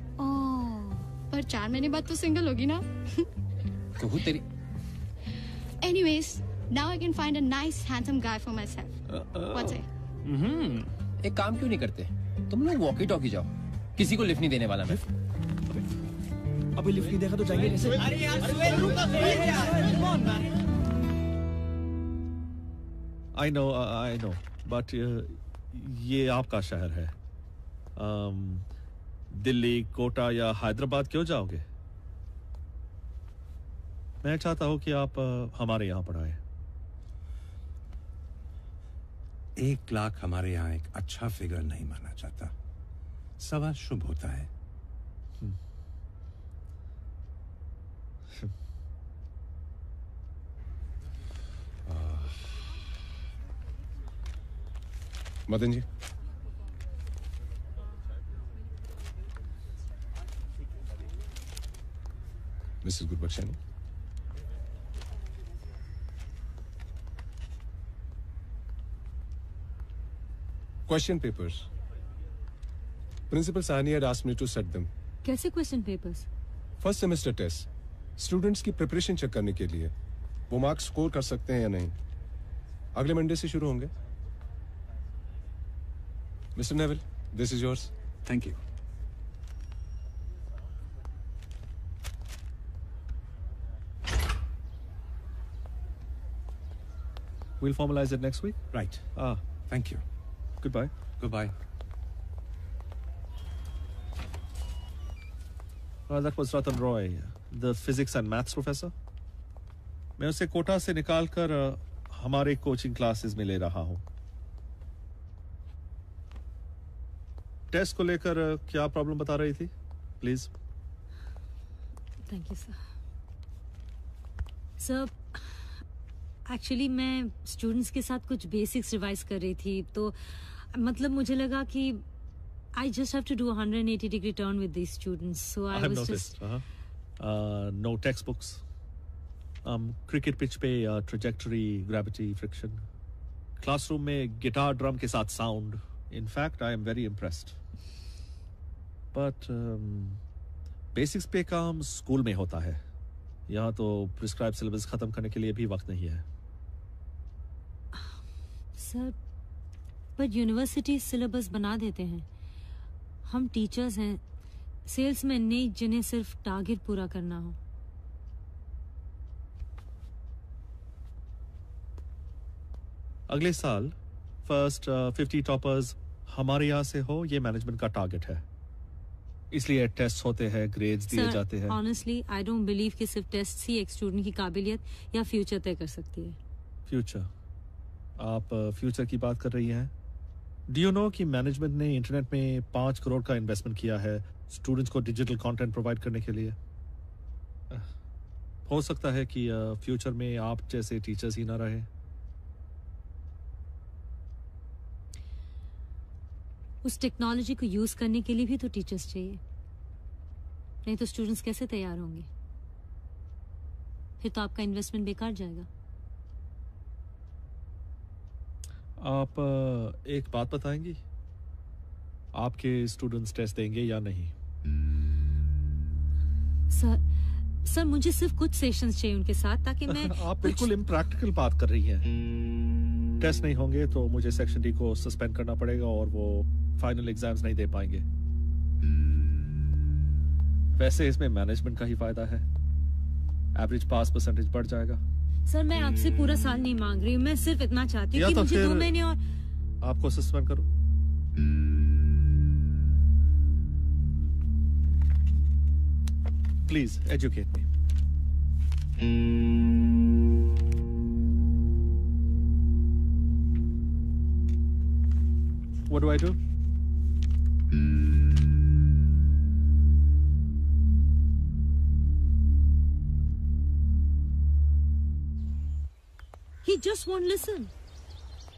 पर 4 महीने बाद तो सिंगल होगी ना? कहूँ तेरी। Anyways, now I can find a nice handsome guy for myself. What's it? एक काम क्यों नहीं करते? तुम लोग वॉकी टॉकी जाओ, किसी को लिफ्ट नहीं देने वाला मैं। अभी लिफ्ट नहीं देगा तो जाएंगे कैसे? अरे यार सुहेल रुक तो सही यार, come on man. I know, but ये आपका शहर है। दिल्ली, कोटा या हैदराबाद क्यों जाओगे? मैं चाहता हूं कि आप हमारे यहाँ पढ़ाएं। 1 लाख हमारे यहाँ एक अच्छा फिगर नहीं माना जाता। सवा शुभ होता है। Madan ji, Mrs Gurbakhshani, question papers. Principal Sani had asked me to set them. कैसे question papers? First semester test, students की प्रिपरेशन चेक करने के लिए वो मार्क्स स्कोर कर सकते हैं या नहीं। अगले मंडे से शुरू होंगे। Mister Neville, this is yours. Thank you. We'll formalize it next week. Right. Thank you. Goodbye. Goodbye. That was Ratan Roy, the physics and maths professor. मैं उसे कोटा से निकालकर हमारे कोचिंग क्लासेस में ले रहा हूँ। टेस्ट को लेकर क्या प्रॉब्लम बता रही थी? Please. Thank you sir. Sir, actually मैं स्टूडेंट्स के साथ कुछ बेसिक्स रिवाइज कर रही थी, तो मतलब मुझे लगा कि I just have to do a 180-degree turn with these students. So I have was noticed. just... No textbooks. Cricket pitch पे trajectory, gravity, friction. Classroom में guitar drum के साथ sound. In fact, I am very impressed. But basics पे काम school में होता है। यहाँ तो prescribed syllabus खत्म करने के लिए भी वक्त नहीं है। सर, पर यूनिवर्सिटी सिलेबस बना देते हैं। हम टीचर्स हैं, सेल्समैन नहीं जिन्हें सिर्फ टारगेट पूरा करना हो। अगले साल फर्स्ट 50 टॉपर्स हमारे यहाँ से हो, ये मैनेजमेंट का टारगेट है। इसलिए टेस्ट होते हैं, ग्रेड्स दिए जाते हैं। ऑनेस्टली आई डोंट बिलीव कि सिर्फ टेस्ट ही एक स्टूडेंट की काबिलियत या फ्यूचर तय कर सकती है। फ्यूचर? आप फ्यूचर की बात कर रही हैं? डू यू नो कि मैनेजमेंट ने इंटरनेट में 5 करोड़ का इन्वेस्टमेंट किया है स्टूडेंट्स को डिजिटल कंटेंट प्रोवाइड करने के लिए? हो सकता है कि फ्यूचर में आप जैसे टीचर्स ही ना रहे। उस टेक्नोलॉजी को यूज करने के लिए भी तो टीचर्स चाहिए, नहीं तो स्टूडेंट्स कैसे तैयार होंगे? फिर तो आपका इन्वेस्टमेंट बेकार जाएगा। आप एक बात बताएंगी, आपके स्टूडेंट्स टेस्ट देंगे या नहीं? सर मुझे सिर्फ कुछ सेशंस चाहिए उनके साथ, ताकि मैं आप बिल्कुल इम्प्रैक्टिकल बात कर रही हैं। टेस्ट नहीं होंगे तो मुझे सेक्शन डी को सस्पेंड करना पड़ेगा और वो फाइनल एग्जाम्स नहीं दे पाएंगे। वैसे इसमें मैनेजमेंट का ही फायदा है, एवरेज पास परसेंटेज बढ़ जाएगा। सर मैं आपसे पूरा साल नहीं मांग रही हूँ, मैं सिर्फ इतना चाहती हूँ कि तो मुझे 2 महीने और आपको सस्पेंड करो। Please educate me. What do I do? He just won't listen.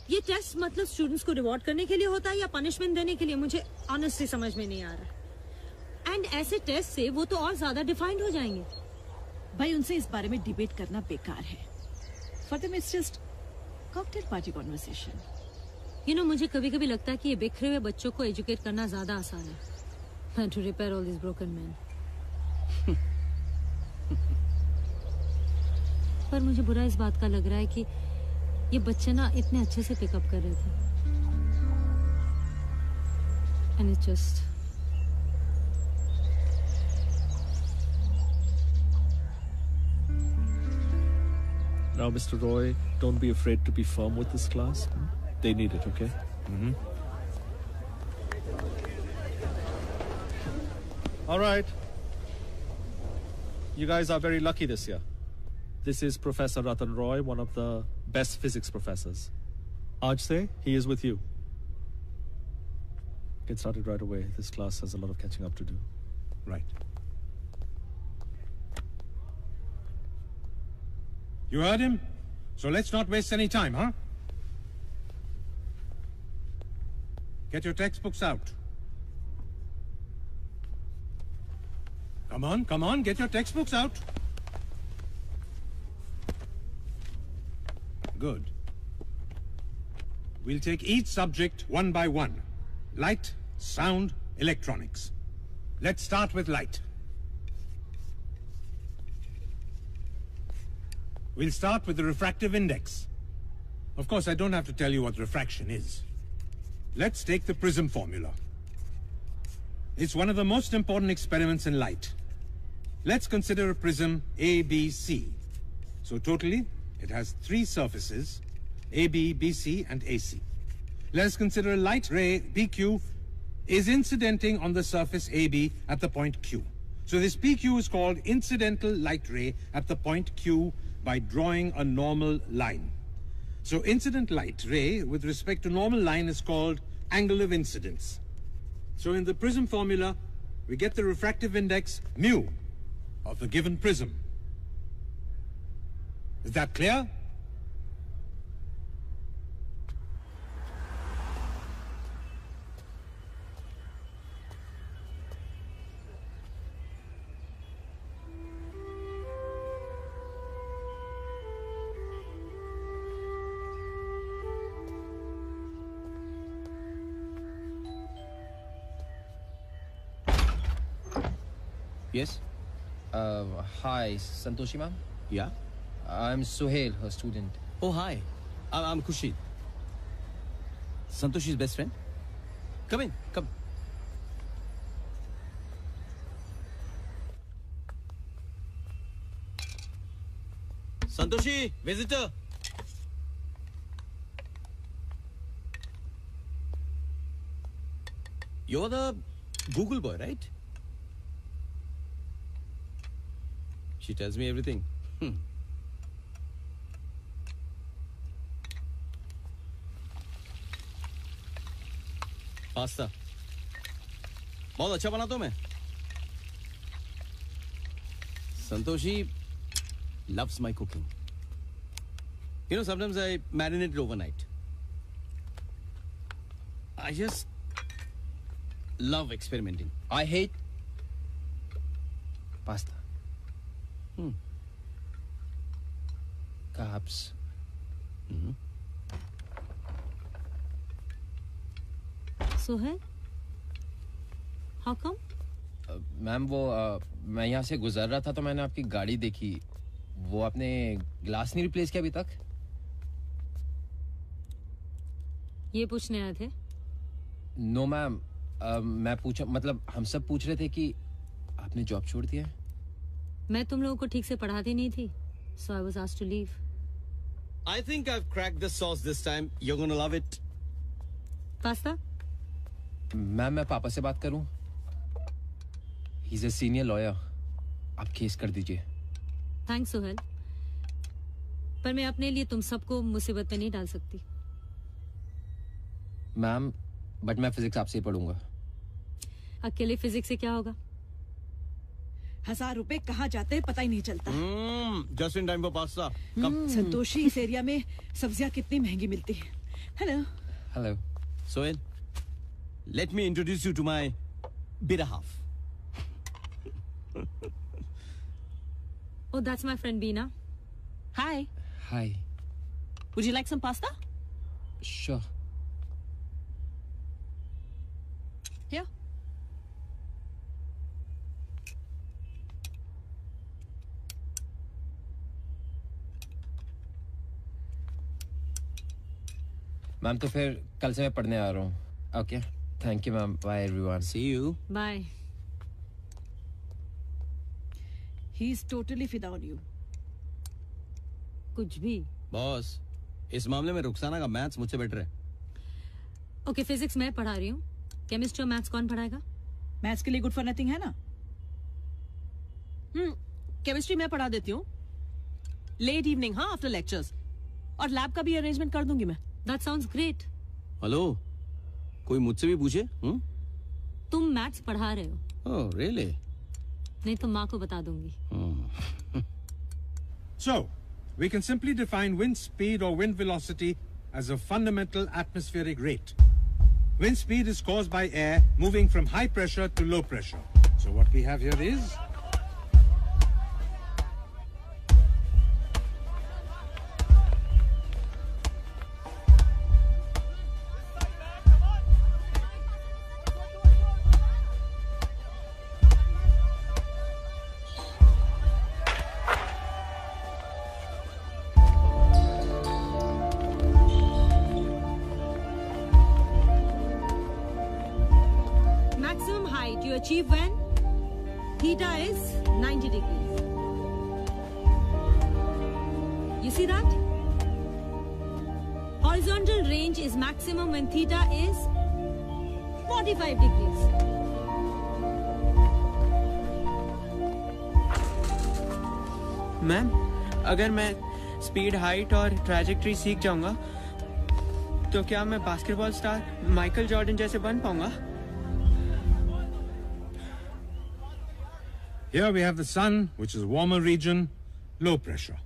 ये टेस्ट मतलब स्टूडेंट्स को रिवॉर्ड करने के लिए होता है या पनिशमेंट देने के लिए? मुझे ऑनेस्टली समझ में नहीं आ रहा। एंड ऐसे टेस्ट से वो तो और ज्यादा डिफाइंड हो जाएंगे। भाई उनसे इस बारे में डिबेट करना बेकार है। For them it's just cocktail party conversation. You know मुझे कभी कभी लगता है कि ये बिखरे हुए बच्चों को एजुकेट करना ज्यादा आसान है to repair all this broken man. पर मुझे बुरा इस बात का लग रहा है कि ये बच्चे ना इतने अच्छे से पिकअप कर रहे थे and it just Now, Mr. Roy, don't be afraid to be firm with this class. They need it, okay? All right. You guys are very lucky this year. This is Professor Ratan Roy, one of the best physics professors. Aaj se, he is with you. Get started right away. This class has a lot of catching up to do. Right. You heard him? So let's not waste any time, huh? Get your textbooks out. Come on, get your textbooks out. Good. We'll take each subject one by one. Light, sound, electronics. Let's start with light. We'll start with the refractive index. Of course, I don't have to tell you what refraction is. Let's take the prism formula. It's one of the most important experiments in light. Let's consider a prism ABC. So totally, it has 3 surfaces, AB, BC, and AC. Let us consider a light ray, PQ, is incidenting on the surface AB at the point Q. So this PQ is called incidental light ray at the point Q by drawing a normal line. So incident light ray with respect to normal line is called angle of incidence. So in the prism formula, we get the refractive index mu of the given prism. Is that clear? Yes? Hi, Santoshi ma'am? Yeah? I'm Suhail, her student. Oh, hi. I'm Khushid. Santoshi's best friend? Come in, come. Santoshi, visitor. You're the Google boy, right? She tells me everything. Pasta बहुत अच्छा बनाता हूं मैं. Santoshi loves my cooking. You know, sometimes I marinate it overnight. I just love experimenting. I hate pasta. Carbs. Sohail? How come? Ma'am वो मैं यहाँ से गुजर रहा था तो मैंने आपकी गाड़ी देखी. वो आपने ग्लास नहीं रिप्लेस किया अभी तक? ये पूछने आए थे? नो मैम, मैं पूछा मतलब हम सब पूछ रहे थे कि आपने जॉब छोड़ दिया है. मैं तुम लोगों को ठीक से पढ़ाती नहीं थी, so I was asked to leave. I think I've cracked the sauce this time. You're gonna love it. Pasta? Ma'am मैं पापा से बात करूं? He's a senior lawyer. आप केस कर दीजिए. थैंक्स सोहेल, पर मैं अपने लिए तुम सबको मुसीबत में नहीं डाल सकती. मैम बट मैं फिजिक्स आपसे ही पढ़ूंगा. अकेले फिजिक्स से क्या होगा? 1000 रुपए कहाँ जाते हैं पता ही नहीं चलता. Just in time for pasta. Santoshi, इस एरिया में सब्जियां कितनी महंगी मिलती हैं. Hello. Hello. Sohail, let me introduce you to my better half. Oh, that's my friend Beena. Hi. Hi. Would you like some pasta? Sure. Here. Ma'am तो फिर कल से मैं पढ़ने आ रहा हूँ. Okay. Thank you ma'am. Bye everyone. See you. Bye. He is totally fida on you. कुछ भी. बॉस, इस मामले में रुखसाना का मैथ्स मुझसे बेटर है. ओके, फिजिक्स मैं पढ़ा रही हूँ. केमिस्ट्री और मैथ्स कौन पढ़ाएगा? मैथ्स के लिए गुड फॉर नथिंग है ना. केमिस्ट्री मैं पढ़ा देती हूँ. लेट इवनिंग, हाँ, आफ्टर लेक्चर्स. और लैब का भी अरेंजमेंट कर दूंगी मैं. That sounds great. हेलो, कोई मुझसे भी पूछे? तुम मैथ्स पढ़ा रहे हो? Oh, really? नहीं तो माँ को बता दूंगी. So, we can simply define wind speed or wind velocity as a fundamental atmospheric rate. Wind speed is caused by air moving from high pressure to low pressure. So what we have here is achieve when theta is 90 degrees. You see that? Horizontal range is maximum when theta is 45 degrees. Ma'am, अगर मैं speed, height और trajectory सीख जाऊंगा तो क्या मैं basketball star Michael Jordan जैसे बन पाऊंगा? here we have the sun, which is warmer region, low pressure.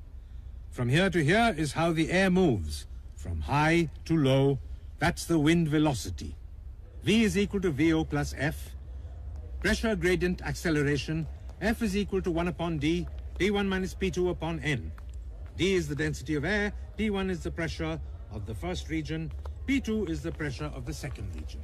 From here to here is how the air moves, from high to low. That's the wind velocity. V is equal to VO plus F. Pressure gradient acceleration. F is equal to 1 upon D, P1 minus P2 upon N. D is the density of air, P1 is the pressure of the first region, P2 is the pressure of the second region.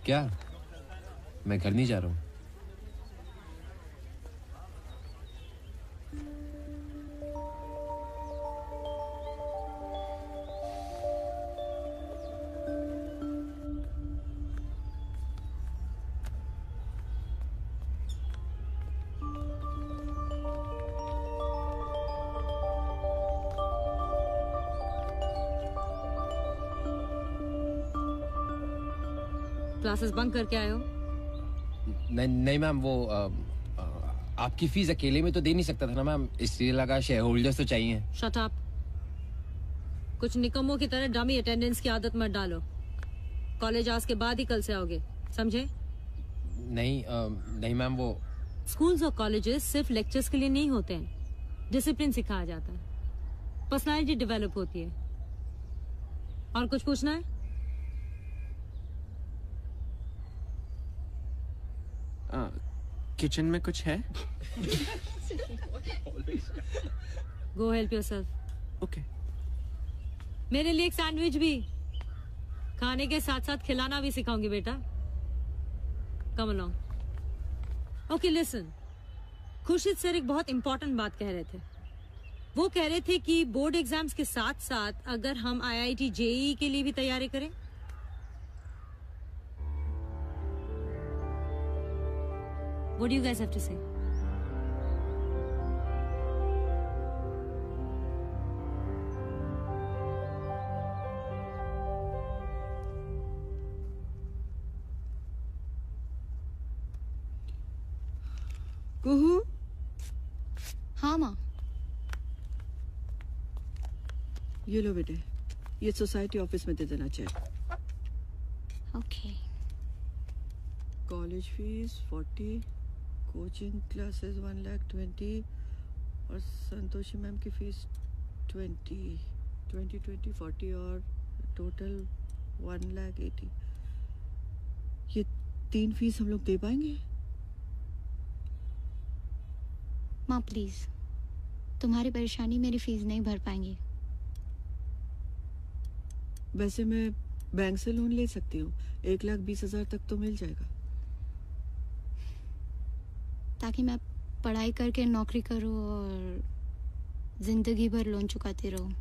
क्या? मैं घर नहीं जा रहा हूँ. Classes bunk करके आए हो? नहीं मैम, वो आपकी फीस अकेले में तो दे नहीं सकता था ना मैम, इसलिए लगा शेयर होल्डर्स तो चाहिए। Shut up. कुछ निकम्मों की तरह डमी अटेंडेंस की आदत मत डालो। कॉलेज आज के बाद ही कल से आओगे, समझे? नहीं मैम, वो स्कूल्स और कॉलेजेस सिर्फ लेक्चर्स के लिए नहीं होते हैं, डिसिप्लिन सिखाया जाता है, पर्सनालिटी डेवलप होती है। और कुछ पूछना है? किचन में कुछ है? गो हेल्प योरसेल्फ। ओके। मेरे लिए एक सैंडविच भी। खाने के साथ साथ खिलाना भी सिखाऊंगी बेटा। Come along. Okay listen, Khurshid sir एक बहुत इंपॉर्टेंट बात कह रहे थे। वो कह रहे थे कि बोर्ड एग्जाम्स के साथ साथ अगर हम IIT JEE के लिए भी तैयारी करें। What do you guys have to say? कुहू? हाँ माँ। ये लो बेटे, ये सोसाइटी ऑफिस में दे देना चाहिए। Okay. College fees 40, coaching classes 1,20,000 और संतोषी मैम की फीस 20, 40 और टोटल 1,80,000। ये 3 फीस हम लोग दे पाएंगे? माँ प्लीज, तुम्हारी परेशानी मेरी फीस नहीं भर पाएंगी। वैसे मैं बैंक से लोन ले सकती हूँ, 1,20,000 तक तो मिल जाएगा। ताकि मैं पढ़ाई करके नौकरी करूँ और जिंदगी भर लोन चुकाती रहूँ।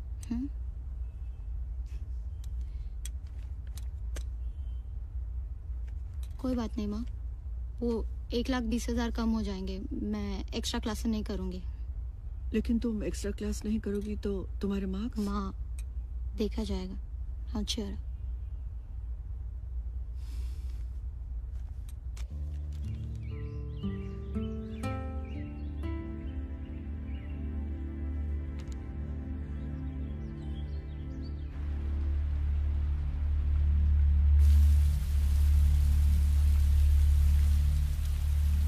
कोई बात नहीं माँ, वो 1,20,000 कम हो जाएंगे। मैं एक्स्ट्रा क्लास नहीं करूँगी। लेकिन तुम एक्स्ट्रा क्लास नहीं करोगी तो तुम्हारे मार्क्स? माँ, देखा जाएगा। हाँ sure.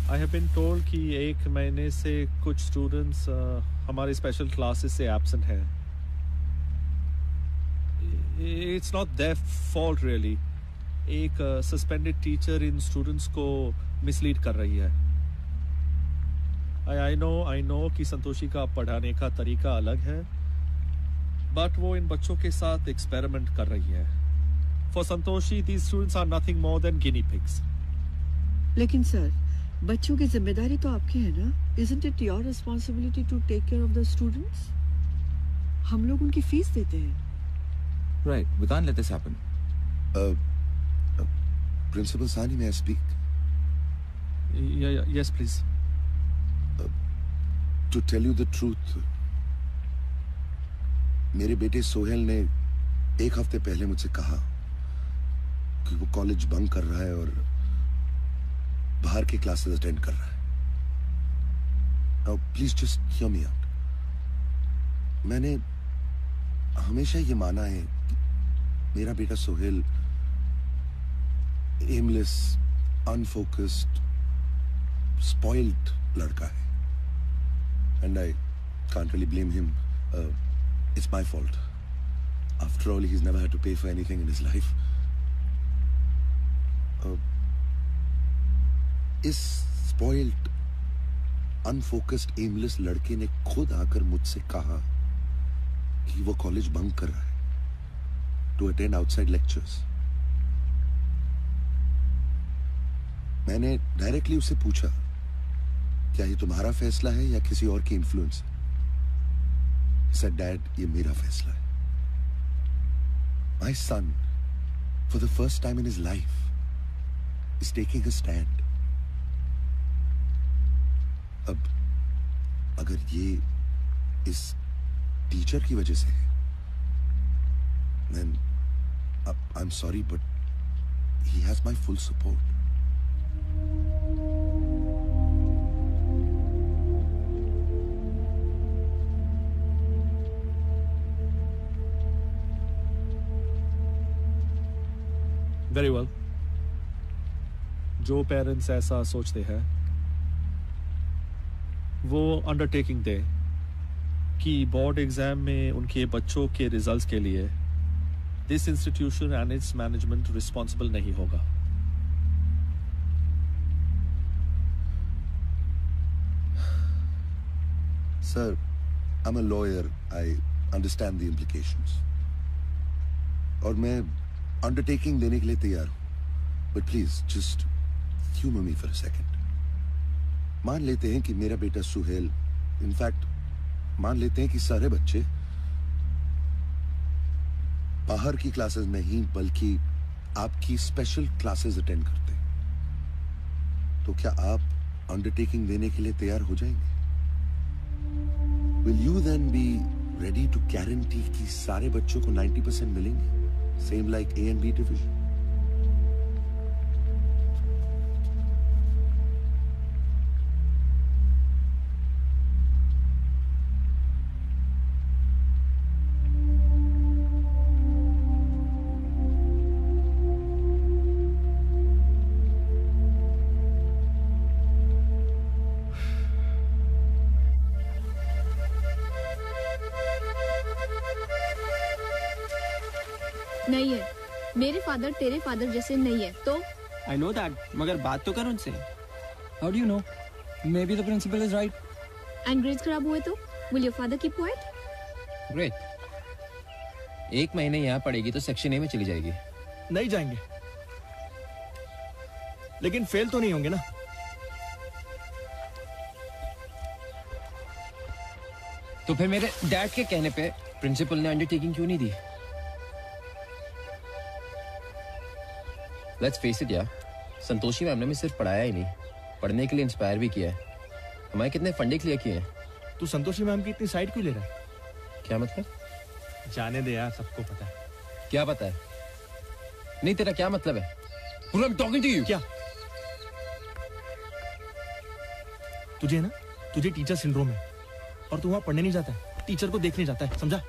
I have been told कि 1 महीने से कुछ स्टूडेंट्स हमारे स्पेशल क्लासेस से एब्सेंट हैं। It's not their fault really. एक सस्पेंडेड टीचर इन स्टूडेंट्स को मिसलीड कर रही है। I know कि संतोषी का पढ़ाने का तरीका अलग है, बट वो इन बच्चों के साथ एक्सपेरिमेंट कर रही है। For Santoshi, these students are nothing more than guinea pigs. लेकिन सर, बच्चों की जिम्मेदारी तो आपकी है ना? Isn't it your responsibility to take care of the students? हम लोग उनकी फीस देते हैं। Right, we can't let this happen. Principal Sani, may I speak? Yes, please. To tell you the truth, मेरे बेटे सोहेल ने 1 हफ्ते पहले मुझसे कहा कि वो कॉलेज बंक कर रहा है और बाहर के क्लासेस अटेंड कर रहा है। Now, please just hear me out. मैंने हमेशा ये माना है कि मेरा बेटा सोहेल एमलेस, अनफोकस्ड, स्पॉइल्ड लड़का है। And I can't really blame him. It's my fault. After all, he's never had to pay for anything in his life. इस स्पॉइल्ड, अनफोकस्ड, एमलेस लड़के ने खुद आकर मुझसे कहा कि वो कॉलेज बंक कर रहा है टू अटेंड आउटसाइड लेक्चर्स। मैंने डायरेक्टली उससे पूछा, क्या ये तुम्हारा फैसला है या किसी और की इन्फ्लुएंस? He said, Dad, ये मेरा फैसला है। My son, for the first time in his life, is taking a stand. अब अगर ये इस टीचर की वजह से है, then I'm sorry, but he has my full support. Very well, जो पेरेंट्स ऐसा सोचते हैं वो अंडरटेकिंग दे कि बोर्ड एग्जाम में उनके बच्चों के रिजल्ट्स के लिए this institution and it's management responsible नहीं होगा. Sir, I'm a lawyer. I understand the implications. और मैं अंडरटेकिंग देने के लिए तैयार हूं. But please, just humor me for a second. मान लेते हैं कि मेरा बेटा सुहेल, इनफैक्ट मान लेते हैं कि सारे बच्चे बाहर की क्लासेस नहीं बल्कि आपकी स्पेशल क्लासेस अटेंड करते हैं, तो क्या आप अंडरटेकिंग देने के लिए तैयार हो जाएंगे? Will you then be ready to guarantee कि सारे बच्चों को 90% मिलेंगे? Same like A and B division. नहीं है, मेरे फादर तेरे फादर जैसे नहीं है तो. I know that, मगर बात तो कर उनसे. How do you know? Maybe the principal is right. And grades खराब हुए तो will your father keep quiet? Great. 1 महीने यहाँ पढ़ेगी तो सेक्शन ए में चली जाएगी. नहीं जाएंगे, लेकिन फेल तो नहीं होंगे ना. तो फिर मेरे डैड के कहने पे प्रिंसिपल ने अंडरटेकिंग क्यों नहीं दी? लेट्स फेस इट यार, संतोषी मैम ने हमें सिर्फ पढ़ाया ही नहीं, पढ़ने के लिए इंस्पायर भी किया है. हमारे कितने फंडे क्लियर किए हैं. तू संतोषी मैम की इतनी साइड क्यों ले रहा है? क्या मतलब? जाने दे यार, सबको पता है. क्या पता है? नहीं, तेरा क्या मतलब है? I'm talking to you. क्या? तुझे ना, तुझे टीचर सिंड्रोम है और तू वहां पढ़ने नहीं जाता है, टीचर को देखने जाता है, समझा?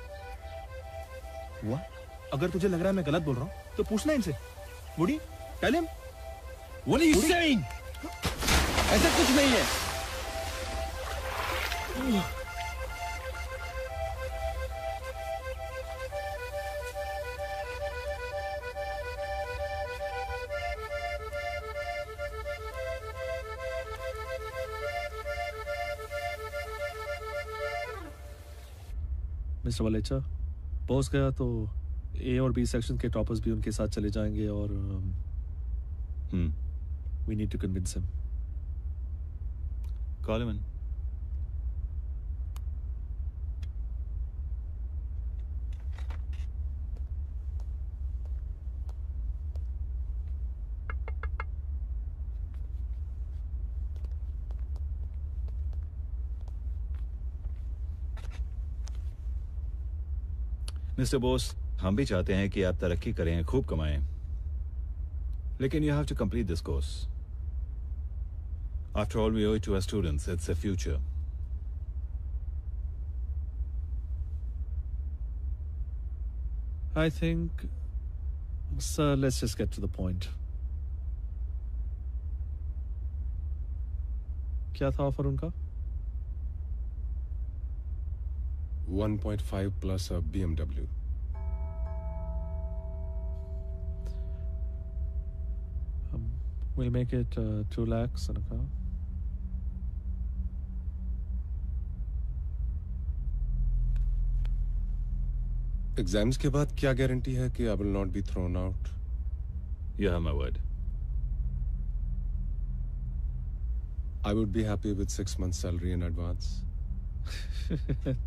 हुआ? अगर तुझे लग रहा है मैं गलत बोल रहा हूं तो पूछना इनसे. बूढ़ी, tell him. What are you saying? ऐसा कुछ नहीं है. मिस्टर वलेचा, पहुंच गया तो ए और बी सेक्शन के टॉपर्स भी उनके साथ चले जाएंगे और we need to convince him. Call him in. Mister Bose, हम भी चाहते हैं कि आप तरक्की करें, खूब कमाएं, लेकिन you have to complete this course. After all, we owe it to our students. It's their future. I think, sir, let's just get to the point. क्या था ऑफर उनका? 1.5 plus a BMW. We'll make it 2 lakhs in a car. Exams के बाद क्या guarantee है कि I will not be thrown out? You have my word. I would be happy with 6 months' salary in advance.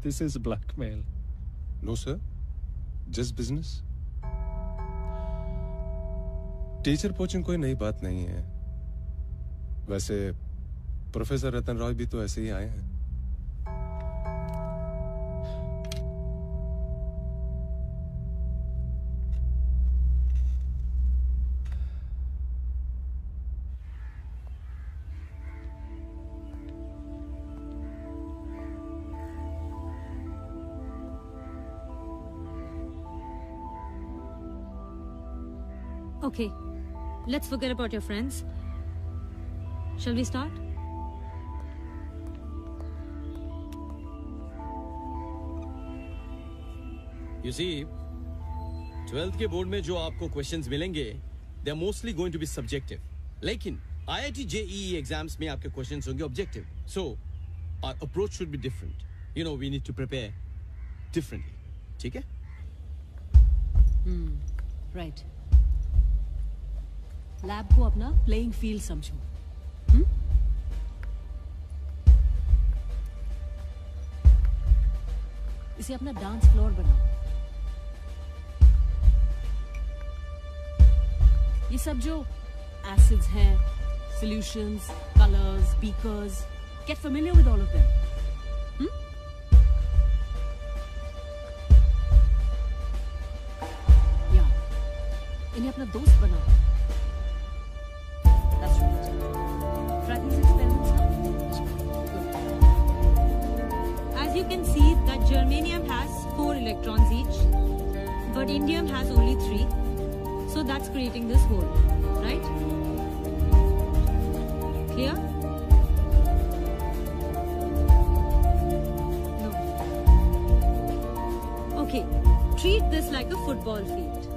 This is blackmail. No, sir. Just business. Teacher poaching कोई नई बात नहीं है. वैसे प्रोफेसर रतन रॉय भी तो ऐसे ही आए हैं. Okay, let's forget about your friends. Shall we start? You see, 12th के बोर्ड में जो आपको क्वेश्चंस मिलेंगे, they are mostly going to be subjective. लेकिन IIT JEE एग्जाम्स में आपके क्वेश्चंस होंगे objective. So, our approach should be different. You know, we need to prepare differently. ठीक है? Right. लैब को अपना प्लेइंग फील्ड समझो. इसे अपना डांस फ्लोर बनाओ. ये सब जो एसिड्स हैं, solutions, colours, beakers, get familiar with all of them. या इन्हें अपना दोस्त बनाओ. That's right. Try these experiments now. As you can see, that germanium has 4 electrons each, but indium has only 3. So that's creating this hole, right? Clear? No. Okay, treat this like a football field.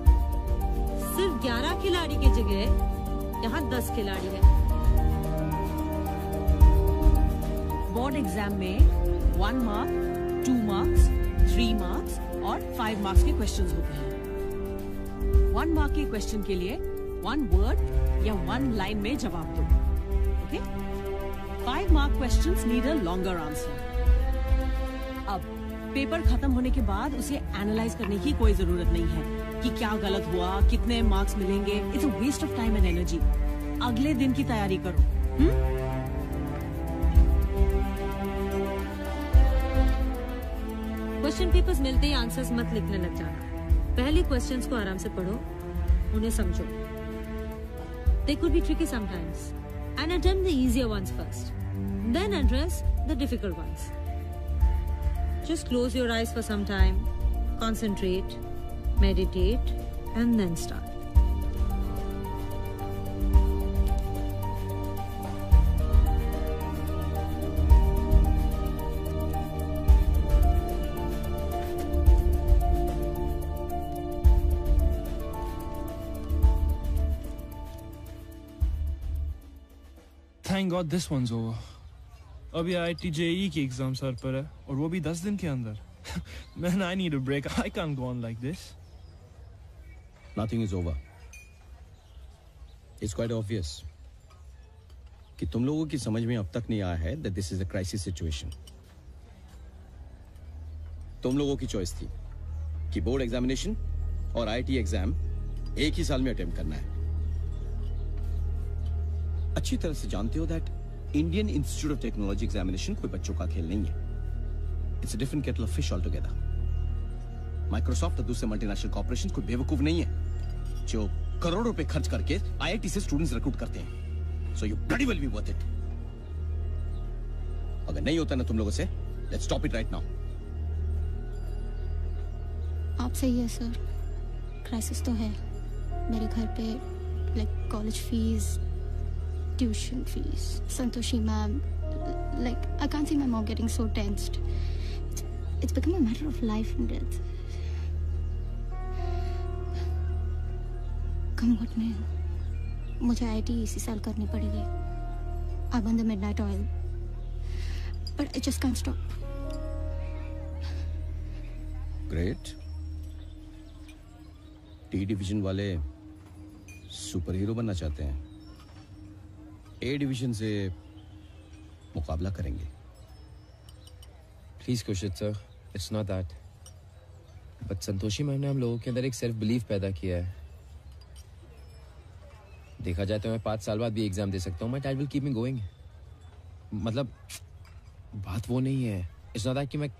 सिर्फ 11 खिलाड़ी की जगह यहाँ 10 खिलाड़ी है. Board exam में 1 mark, 2 marks, 3 marks और 5 marks के क्वेश्चंस होते हैं. 1 मार्क के क्वेश्चन के लिए 1 वर्ड या 1 लाइन में जवाब दो. Okay? 5 mark questions need a longer answer. अब पेपर खत्म होने के बाद उसे एनालाइज करने की कोई जरूरत नहीं है कि क्या गलत हुआ, कितने मार्क्स मिलेंगे. It's a waste of time and energy. अगले दिन की तैयारी करो. क्वेश्चन पेपर्स मिलते ही आंसर्स मत लिखने लग जाना. पहले क्वेश्चंस को आराम से पढ़ो, उन्हें समझो. They could be tricky sometimes, and attempt the easier ones first. Then address the difficult ones. Just close your eyes for some time, concentrate, meditate, and then start. Thank God this one's over. अभी IIT JEE की exam sir पर है और वो भी 10 दिन के अंदर. Man, I need a break. I can't go on like this. Nothing is over. It's quite obvious कि तुम लोगों की समझ में अब तक नहीं आया है that this is a crisis situation. तुम लोगों की चॉइस थी कि बोर्ड एग्जामिनेशन और IIT एग्जाम एक ही साल में अटेम्प्ट करना है. अच्छी तरह से जानते हो that Indian institute of technology examination कोई बच्चों का खेल नहीं है. It's a different kettle of fish all together. Microsoft और दूसरे मल्टीनेशनल कॉर्पोरेशन कोई बेवकूफ नहीं है जो करोड़ों रुपए खर्च करके IIT से स्टूडेंट्स रिक्रूट करते हैं. So you bloody will be worth it. अगर नहीं होता ना तुम लोगों से, let's stop it right now. आप सही है सर, क्राइसिस तो है. मेरे घर पे like college fees, tuition fees, Santoshi ma'am, like I can't see my mom getting so tensed. It's become a matter of life and death. Come what may, मुझे IIT इसी साल करनी पड़ेगी. I want the midnight oil, but I just can't stop. Great. T division वाले super hero बनना चाहते हैं. A division से मुकाबला करेंगे. Please Kushit sir, it's not that. But Santoshi ma'am ने हम लोगों के अंदर एक सेल्फ बिलीफ पैदा किया है. देखा जाए तो मैं 5 साल बाद भी एग्जाम दे सकता हूँ. My dad will keep me going. मतलब बात वो नहीं है. It's not that कि मैं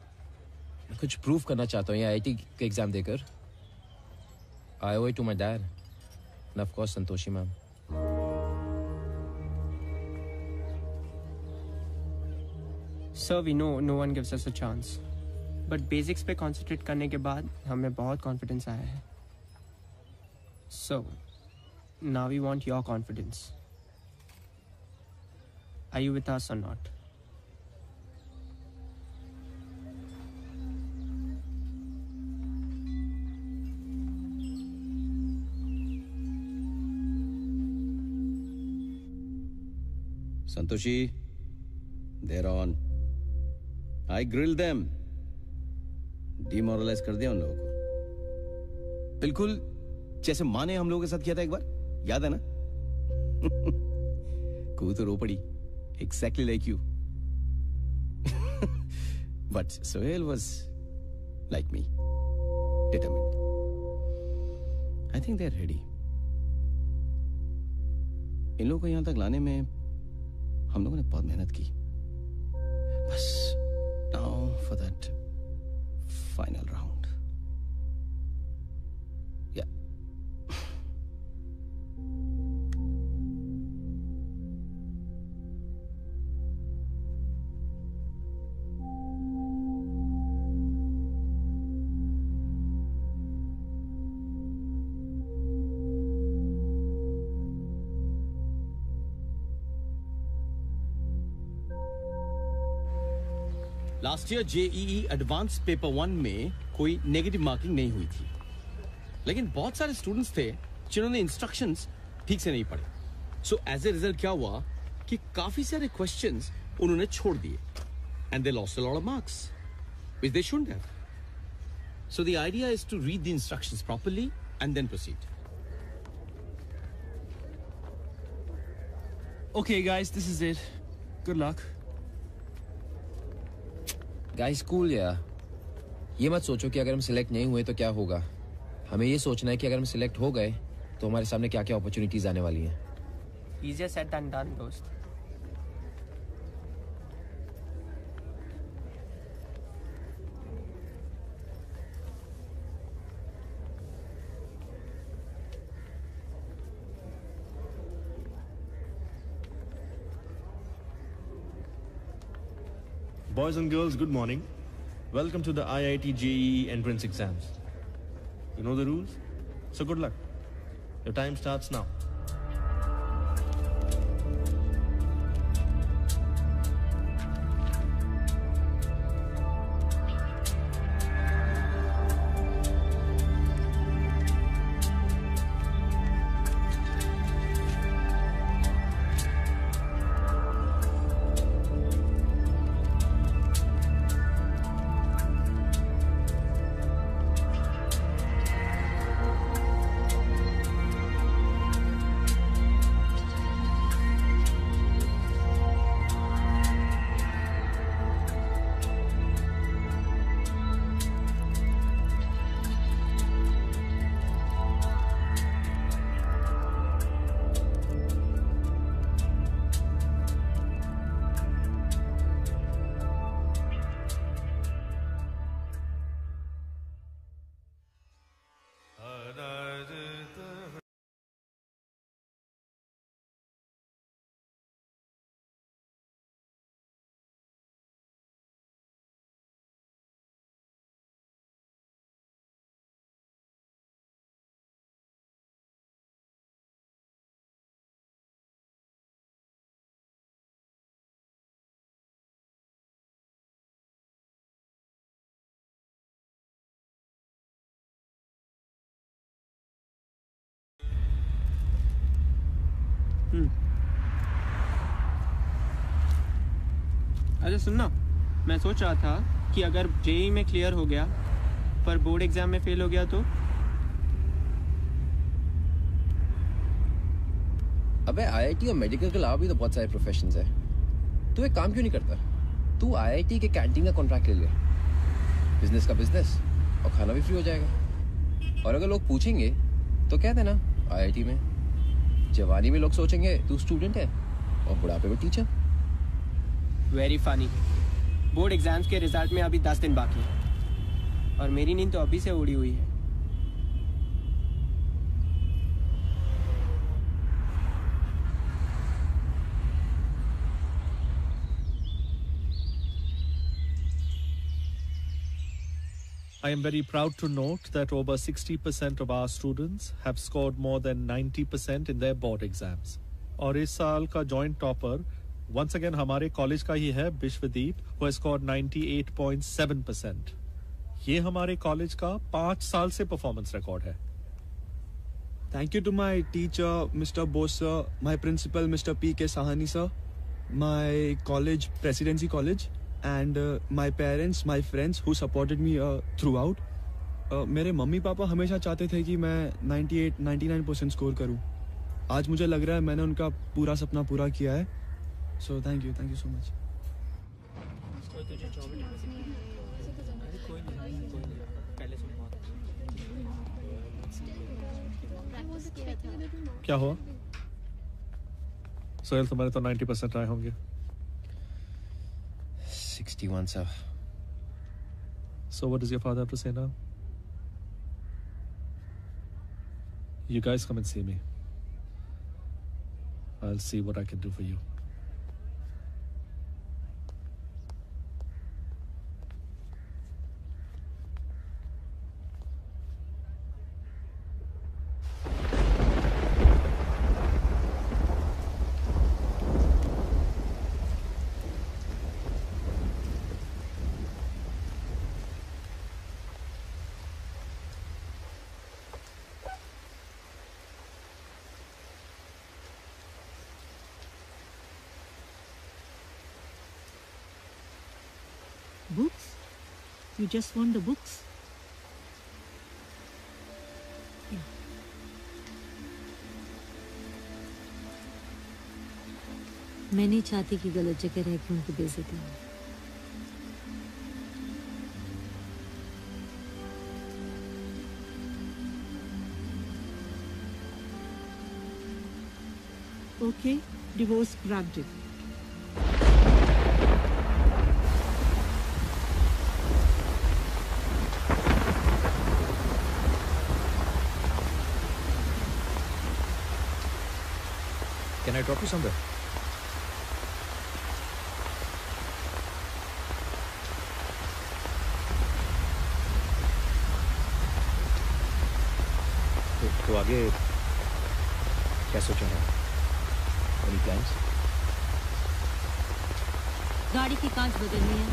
कुछ प्रूव करना चाहता हूँ या IIT का एग्जाम देकर. I owe it to my dad. And of course Santoshi ma'am. Sir, we know no one gives us a chance. But basics पे concentrate करने के बाद हमें बहुत confidence आया है. So, Now we want your confidence. Are you with us or not? Santoshi, they're on. I grilled them. Demoralize कर दिया उन लोगों को. बिल्कुल जैसे माँ ने हम लोगों के साथ किया था एक बार, याद है ना? कू तो रो पड़ी. Exactly like you. But Sohail was like me, determined. I think they're ready. इन लोगों को यहाँ तक लाने में हम लोगों ने बहुत मेहनत की. बस now for that final round. Yeah. Last year JEE advance paper 1 में कोई नेगेटिव मार्किंग नहीं हुई थी, लेकिन बहुत सारे स्टूडेंट्स थे जिन्होंने इंस्ट्रक्शंस ठीक से नहीं पढ़े. सो एज ए रिजल्ट क्या हुआ कि काफी सारे क्वेश्चंस उन्होंने छोड़ दिए and they lost a lot of marks which they shouldn't have. So the idea is to read the instructions properly and then proceed. Okay, guys, this is it. Good luck. Guys cool यार. ये मत सोचो कि अगर हम select नहीं हुए तो क्या होगा. हमें ये सोचना है कि अगर हम सिलेक्ट हो गए तो हमारे सामने क्या क्या अपॉर्चुनिटीज आने वाली हैं. Easier said than done, दोस्त. Boys and girls, good morning. Welcome to the IIT JEE entrance exams. You know the rules? So good luck. Your time starts now. अरे सुनना, मैं सोच रहा था कि अगर जेईई में क्लियर हो गया पर बोर्ड एग्जाम में फेल हो गया तो. अबे आईआईटी और मेडिकल के अलावा भी तो बहुत सारे प्रोफेशंस हैं. तू एक काम क्यों नहीं करता? तू आईआईटी के कैंटीन का कॉन्ट्रैक्ट ले ले. बिजनेस का बिजनेस और खाना भी फ्री हो जाएगा. और अगर लोग पूछेंगे तो कह देना आईआईटी में. जवानी में लोग सोचेंगे तू स्टूडेंट है और बुढ़ापे में teacher. Very funny. Board exams के रिजल्ट में अभी 10 दिन बाकी है और मेरी नींद तो अभी से उड़ी हुई है. I am very proud to note that over 60% of our students have scored more than 90% in their board exams. और इस साल का joint topper once again हमारे कॉलेज का ही है विश्वदीप, who has scored 98.7%. ये हमारे कॉलेज का 5 साल से परफॉर्मेंस रिकॉर्ड है. Thank you to my teacher, Mr. Bose sir, my principal, Mr. P.K. Sahani sir, my college, Presidency College, and my parents, my friends who supported me throughout. मेरे mummy papa हमेशा चाहते थे कि मैं 98-99% score करूं. आज मुझे लग रहा है मैंने उनका पूरा सपना पूरा किया है. So thank you so much. क्या हुआ? सोहेल, तुम्हारे तो 90% आए होंगे. 61, sir. So what does your father have to say now? You guys come and see me. I'll see what I can do for you. Books? You just want the books? मैं नहीं चाहती कि गलत जगह रह के उनकी बेइज्जती हो. Okay, divorce granted. Can I drop you somewhere? तो आगे क्या सोचा है? Any plans? गाड़ी की कांच बदलनी है.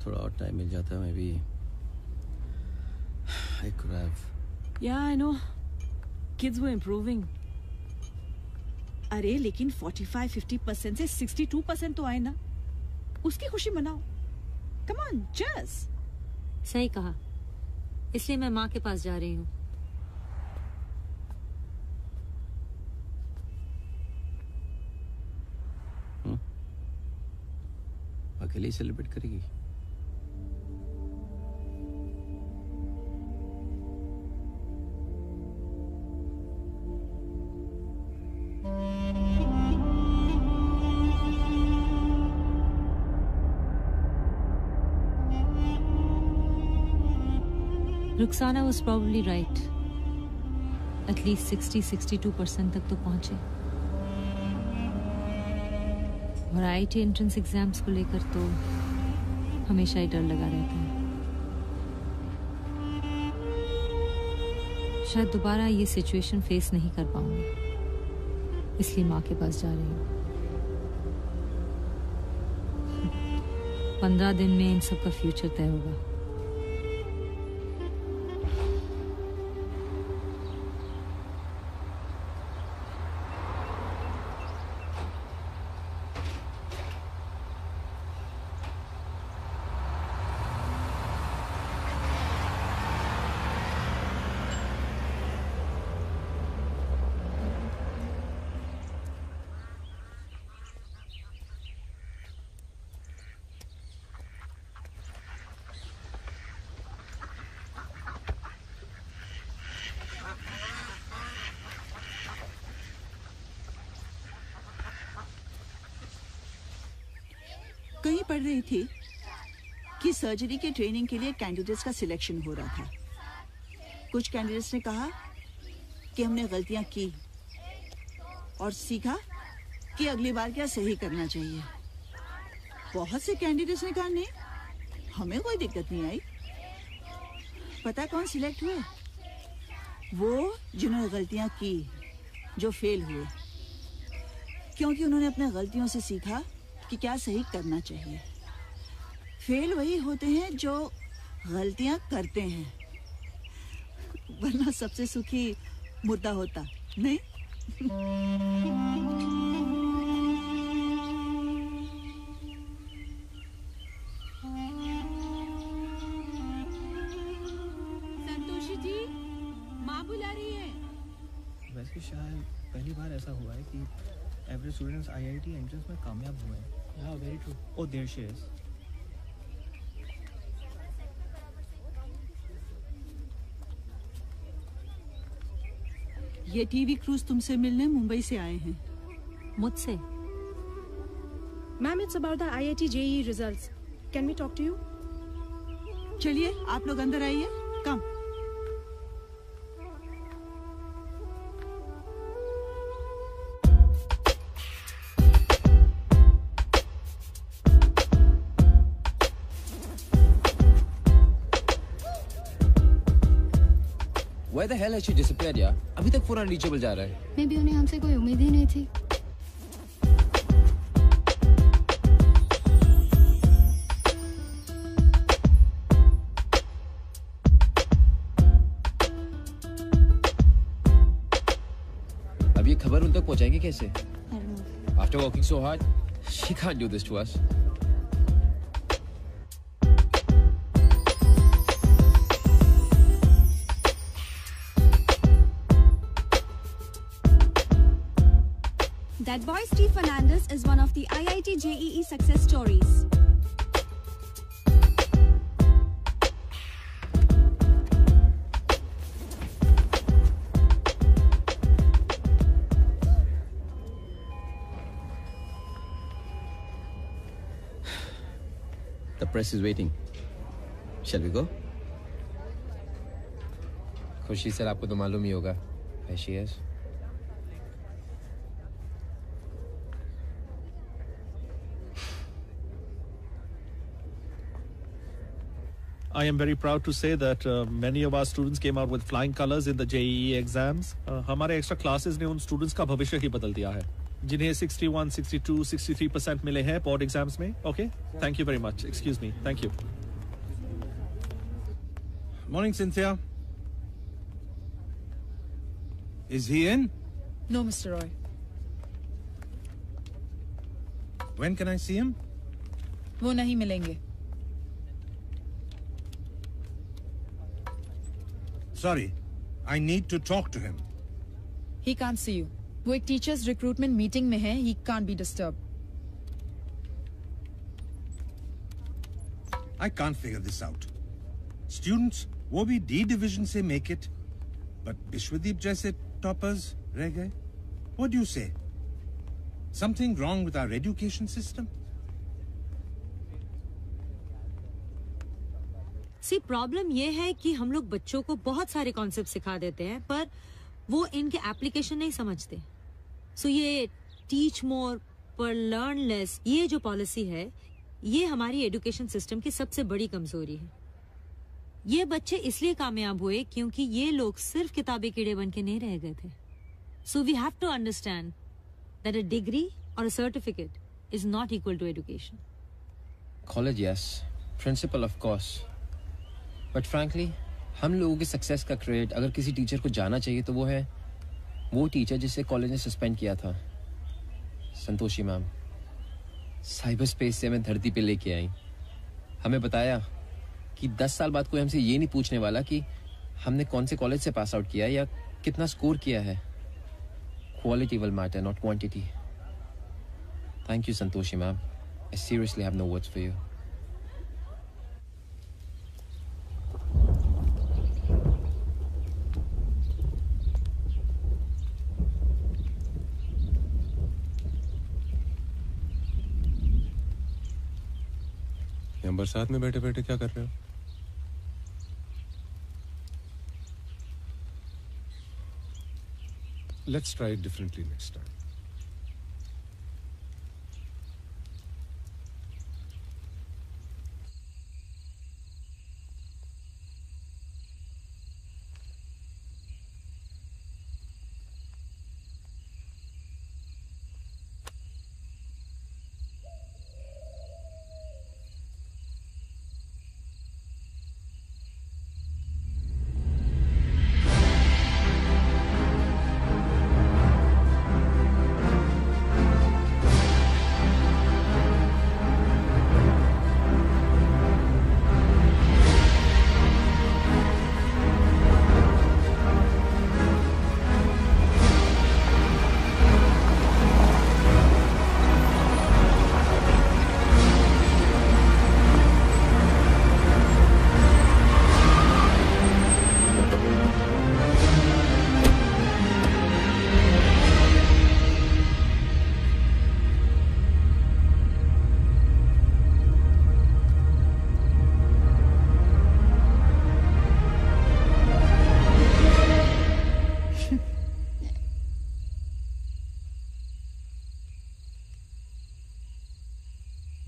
थोड़ा और टाइम मिल जाता है, मैं भी I could have. Yeah, I know. Kids were improving. अरे लेकिन 45-50% से 62% तो आए ना. उसकी खुशी मनाओ. Come on, just. सही कहा. इसलिए मैं माँ के पास जा रही हूँ. अकेले ही सेलिब्रेट करेगी? Ruxana was probably right. At least 60-62% तक तो पहुंचे. और IIT एंट्रेंस एग्जाम्स को लेकर तो हमेशा ही डर लगा रहता है. शायद दोबारा ये सिचुएशन फेस नहीं कर पाऊंगी, इसलिए माँ के पास जा रही हूँ. 15 दिन में इन सब का फ्यूचर तय होगा. पढ़ रही थी कि सर्जरी के ट्रेनिंग के लिए कैंडिडेट्स का सिलेक्शन हो रहा था। कुछ कैंडिडेट्स ने कहा कि हमने गलतियां की और सीखा कि अगली बार क्या सही करना चाहिए। बहुत से कैंडिडेट्स ने कहा नहीं, हमें कोई दिक्कत नहीं आई। पता कौन सिलेक्ट हुए? वो जिन्होंने गलतियां की, जो फेल हुए, क्योंकि उन्होंने अपने गलतियों से सीखा कि क्या सही करना चाहिए। फेल वही होते हैं जो गलतियां करते हैं, वरना सबसे सुखी मुर्दा होता नहीं। संतोषी जी, माँ बुला रही है। वैसे शायद पहली बार ऐसा हुआ है कि एवरेज स्टूडेंट्स आईआईटी एंट्रेंस में कामयाब हुए हैं। हाँ, very true. Oh there she is. ये टीवी क्रूज तुमसे मिलने मुंबई से आए हैं। मुझसे? Ma'am, it's about the IIT JEE results. Can we talk to you? चलिए आप लोग अंदर आइए। कम। Where the hell has she disappeared यार? अभी तक फोन अनरीचेबल जा रहा है। मे बी उन्हें हमसे कोई उम्मीद ही नहीं थी। अब ये खबर उन तक पहुंचाएंगे कैसे? After working so hard, she can't do this to us. That boy Steve Fernandez is one of the IIT JEE success stories. The press is waiting. Shall we go? खुशी सर, आपको तो मालूम ही होगा। There she is. I am very proud to say that many of our students came out with flying colors in the JEE exams. हमारे extra classes ने उन students का भविष्य ही बदल दिया है जिन्हें 61, 62, 63% मिले हैं बोर्ड एग्जाम्स में। Okay, thank you very much. Excuse me. Thank you. Morning, Cynthia. Is he in? No, Mr. Roy. When can I see him? वो नहीं मिलेंगे। Sorry, I need to talk to him. He can't see you. वो एक teachers recruitment meeting में है। He can't be disturbed. I can't figure this out. Students, वो भी D division से make it, but विश्वदीप जैसे toppers रह गए. What do you say? Something wrong with our education system? See problem ये है कि हम लोग बच्चों को बहुत सारे कॉन्सेप्ट सिखा देते हैं पर वो इनके एप्लीकेशन नहीं समझते। सो ये टीच मोर पर लर्न लेस, ये जो पॉलिसी है ये हमारी एजुकेशन सिस्टम की सबसे बड़ी कमजोरी है। ये बच्चे इसलिए कामयाब हुए क्योंकि ये लोग सिर्फ किताबी कीड़े बन के नहीं रह गए थे। So we have to understand that a degree और a certificate is not equal to education. College yes, principal of course, but frankly हम लोगों की सक्सेस का क्रेडिट अगर किसी टीचर को जाना चाहिए तो वो है वो टीचर जिसे कॉलेज ने सस्पेंड किया था, संतोषी मैम। साइबर स्पेस से हमें धरती पे लेके आई, हमें बताया कि 10 साल बाद कोई हमसे ये नहीं पूछने वाला कि हमने कौन से कॉलेज से पास आउट किया या कितना स्कोर किया है। Quality will matter, not quantity. Thank you Santoshi ma'am, I seriously have no words for you. बरसात में बैठे बैठे क्या कर रहे हो? Let's try it differently next time.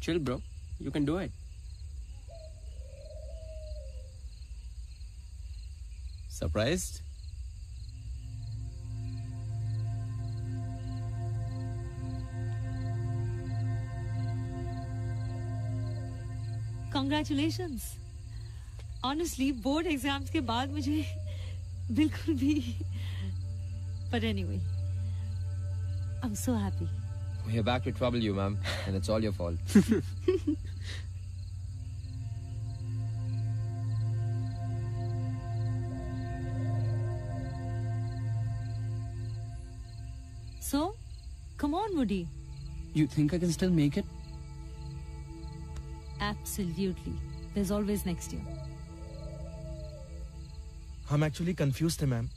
Chill, bro. You can do it. Surprised? Congratulations. Honestly, board exams के बाद मुझे बिल्कुल भी. But anyway, I'm so happy. We're back to trouble you, ma'am, and it's all your fault. So, come on, Woody. You think I can still make it? Absolutely. There's always next year. हम actually confuse थे ma'am.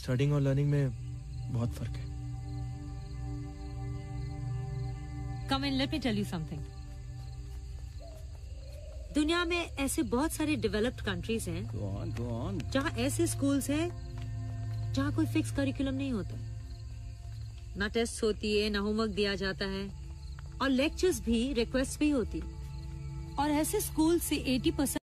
Studying और learning में बहुत फर्क है. Come in, let me tell you something. दुनिया में ऐसे बहुत सारे डेवलप्ड कंट्रीज हैं. Go on. जहाँ ऐसे स्कूल्स हैं जहाँ कोई फिक्स करिकुलम नहीं होता. ना टेस्ट होती है, ना होमवर्क दिया जाता है, और लेक्चर्स भी, रिक्वेस्ट भी होती. और ऐसे स्कूल से 80%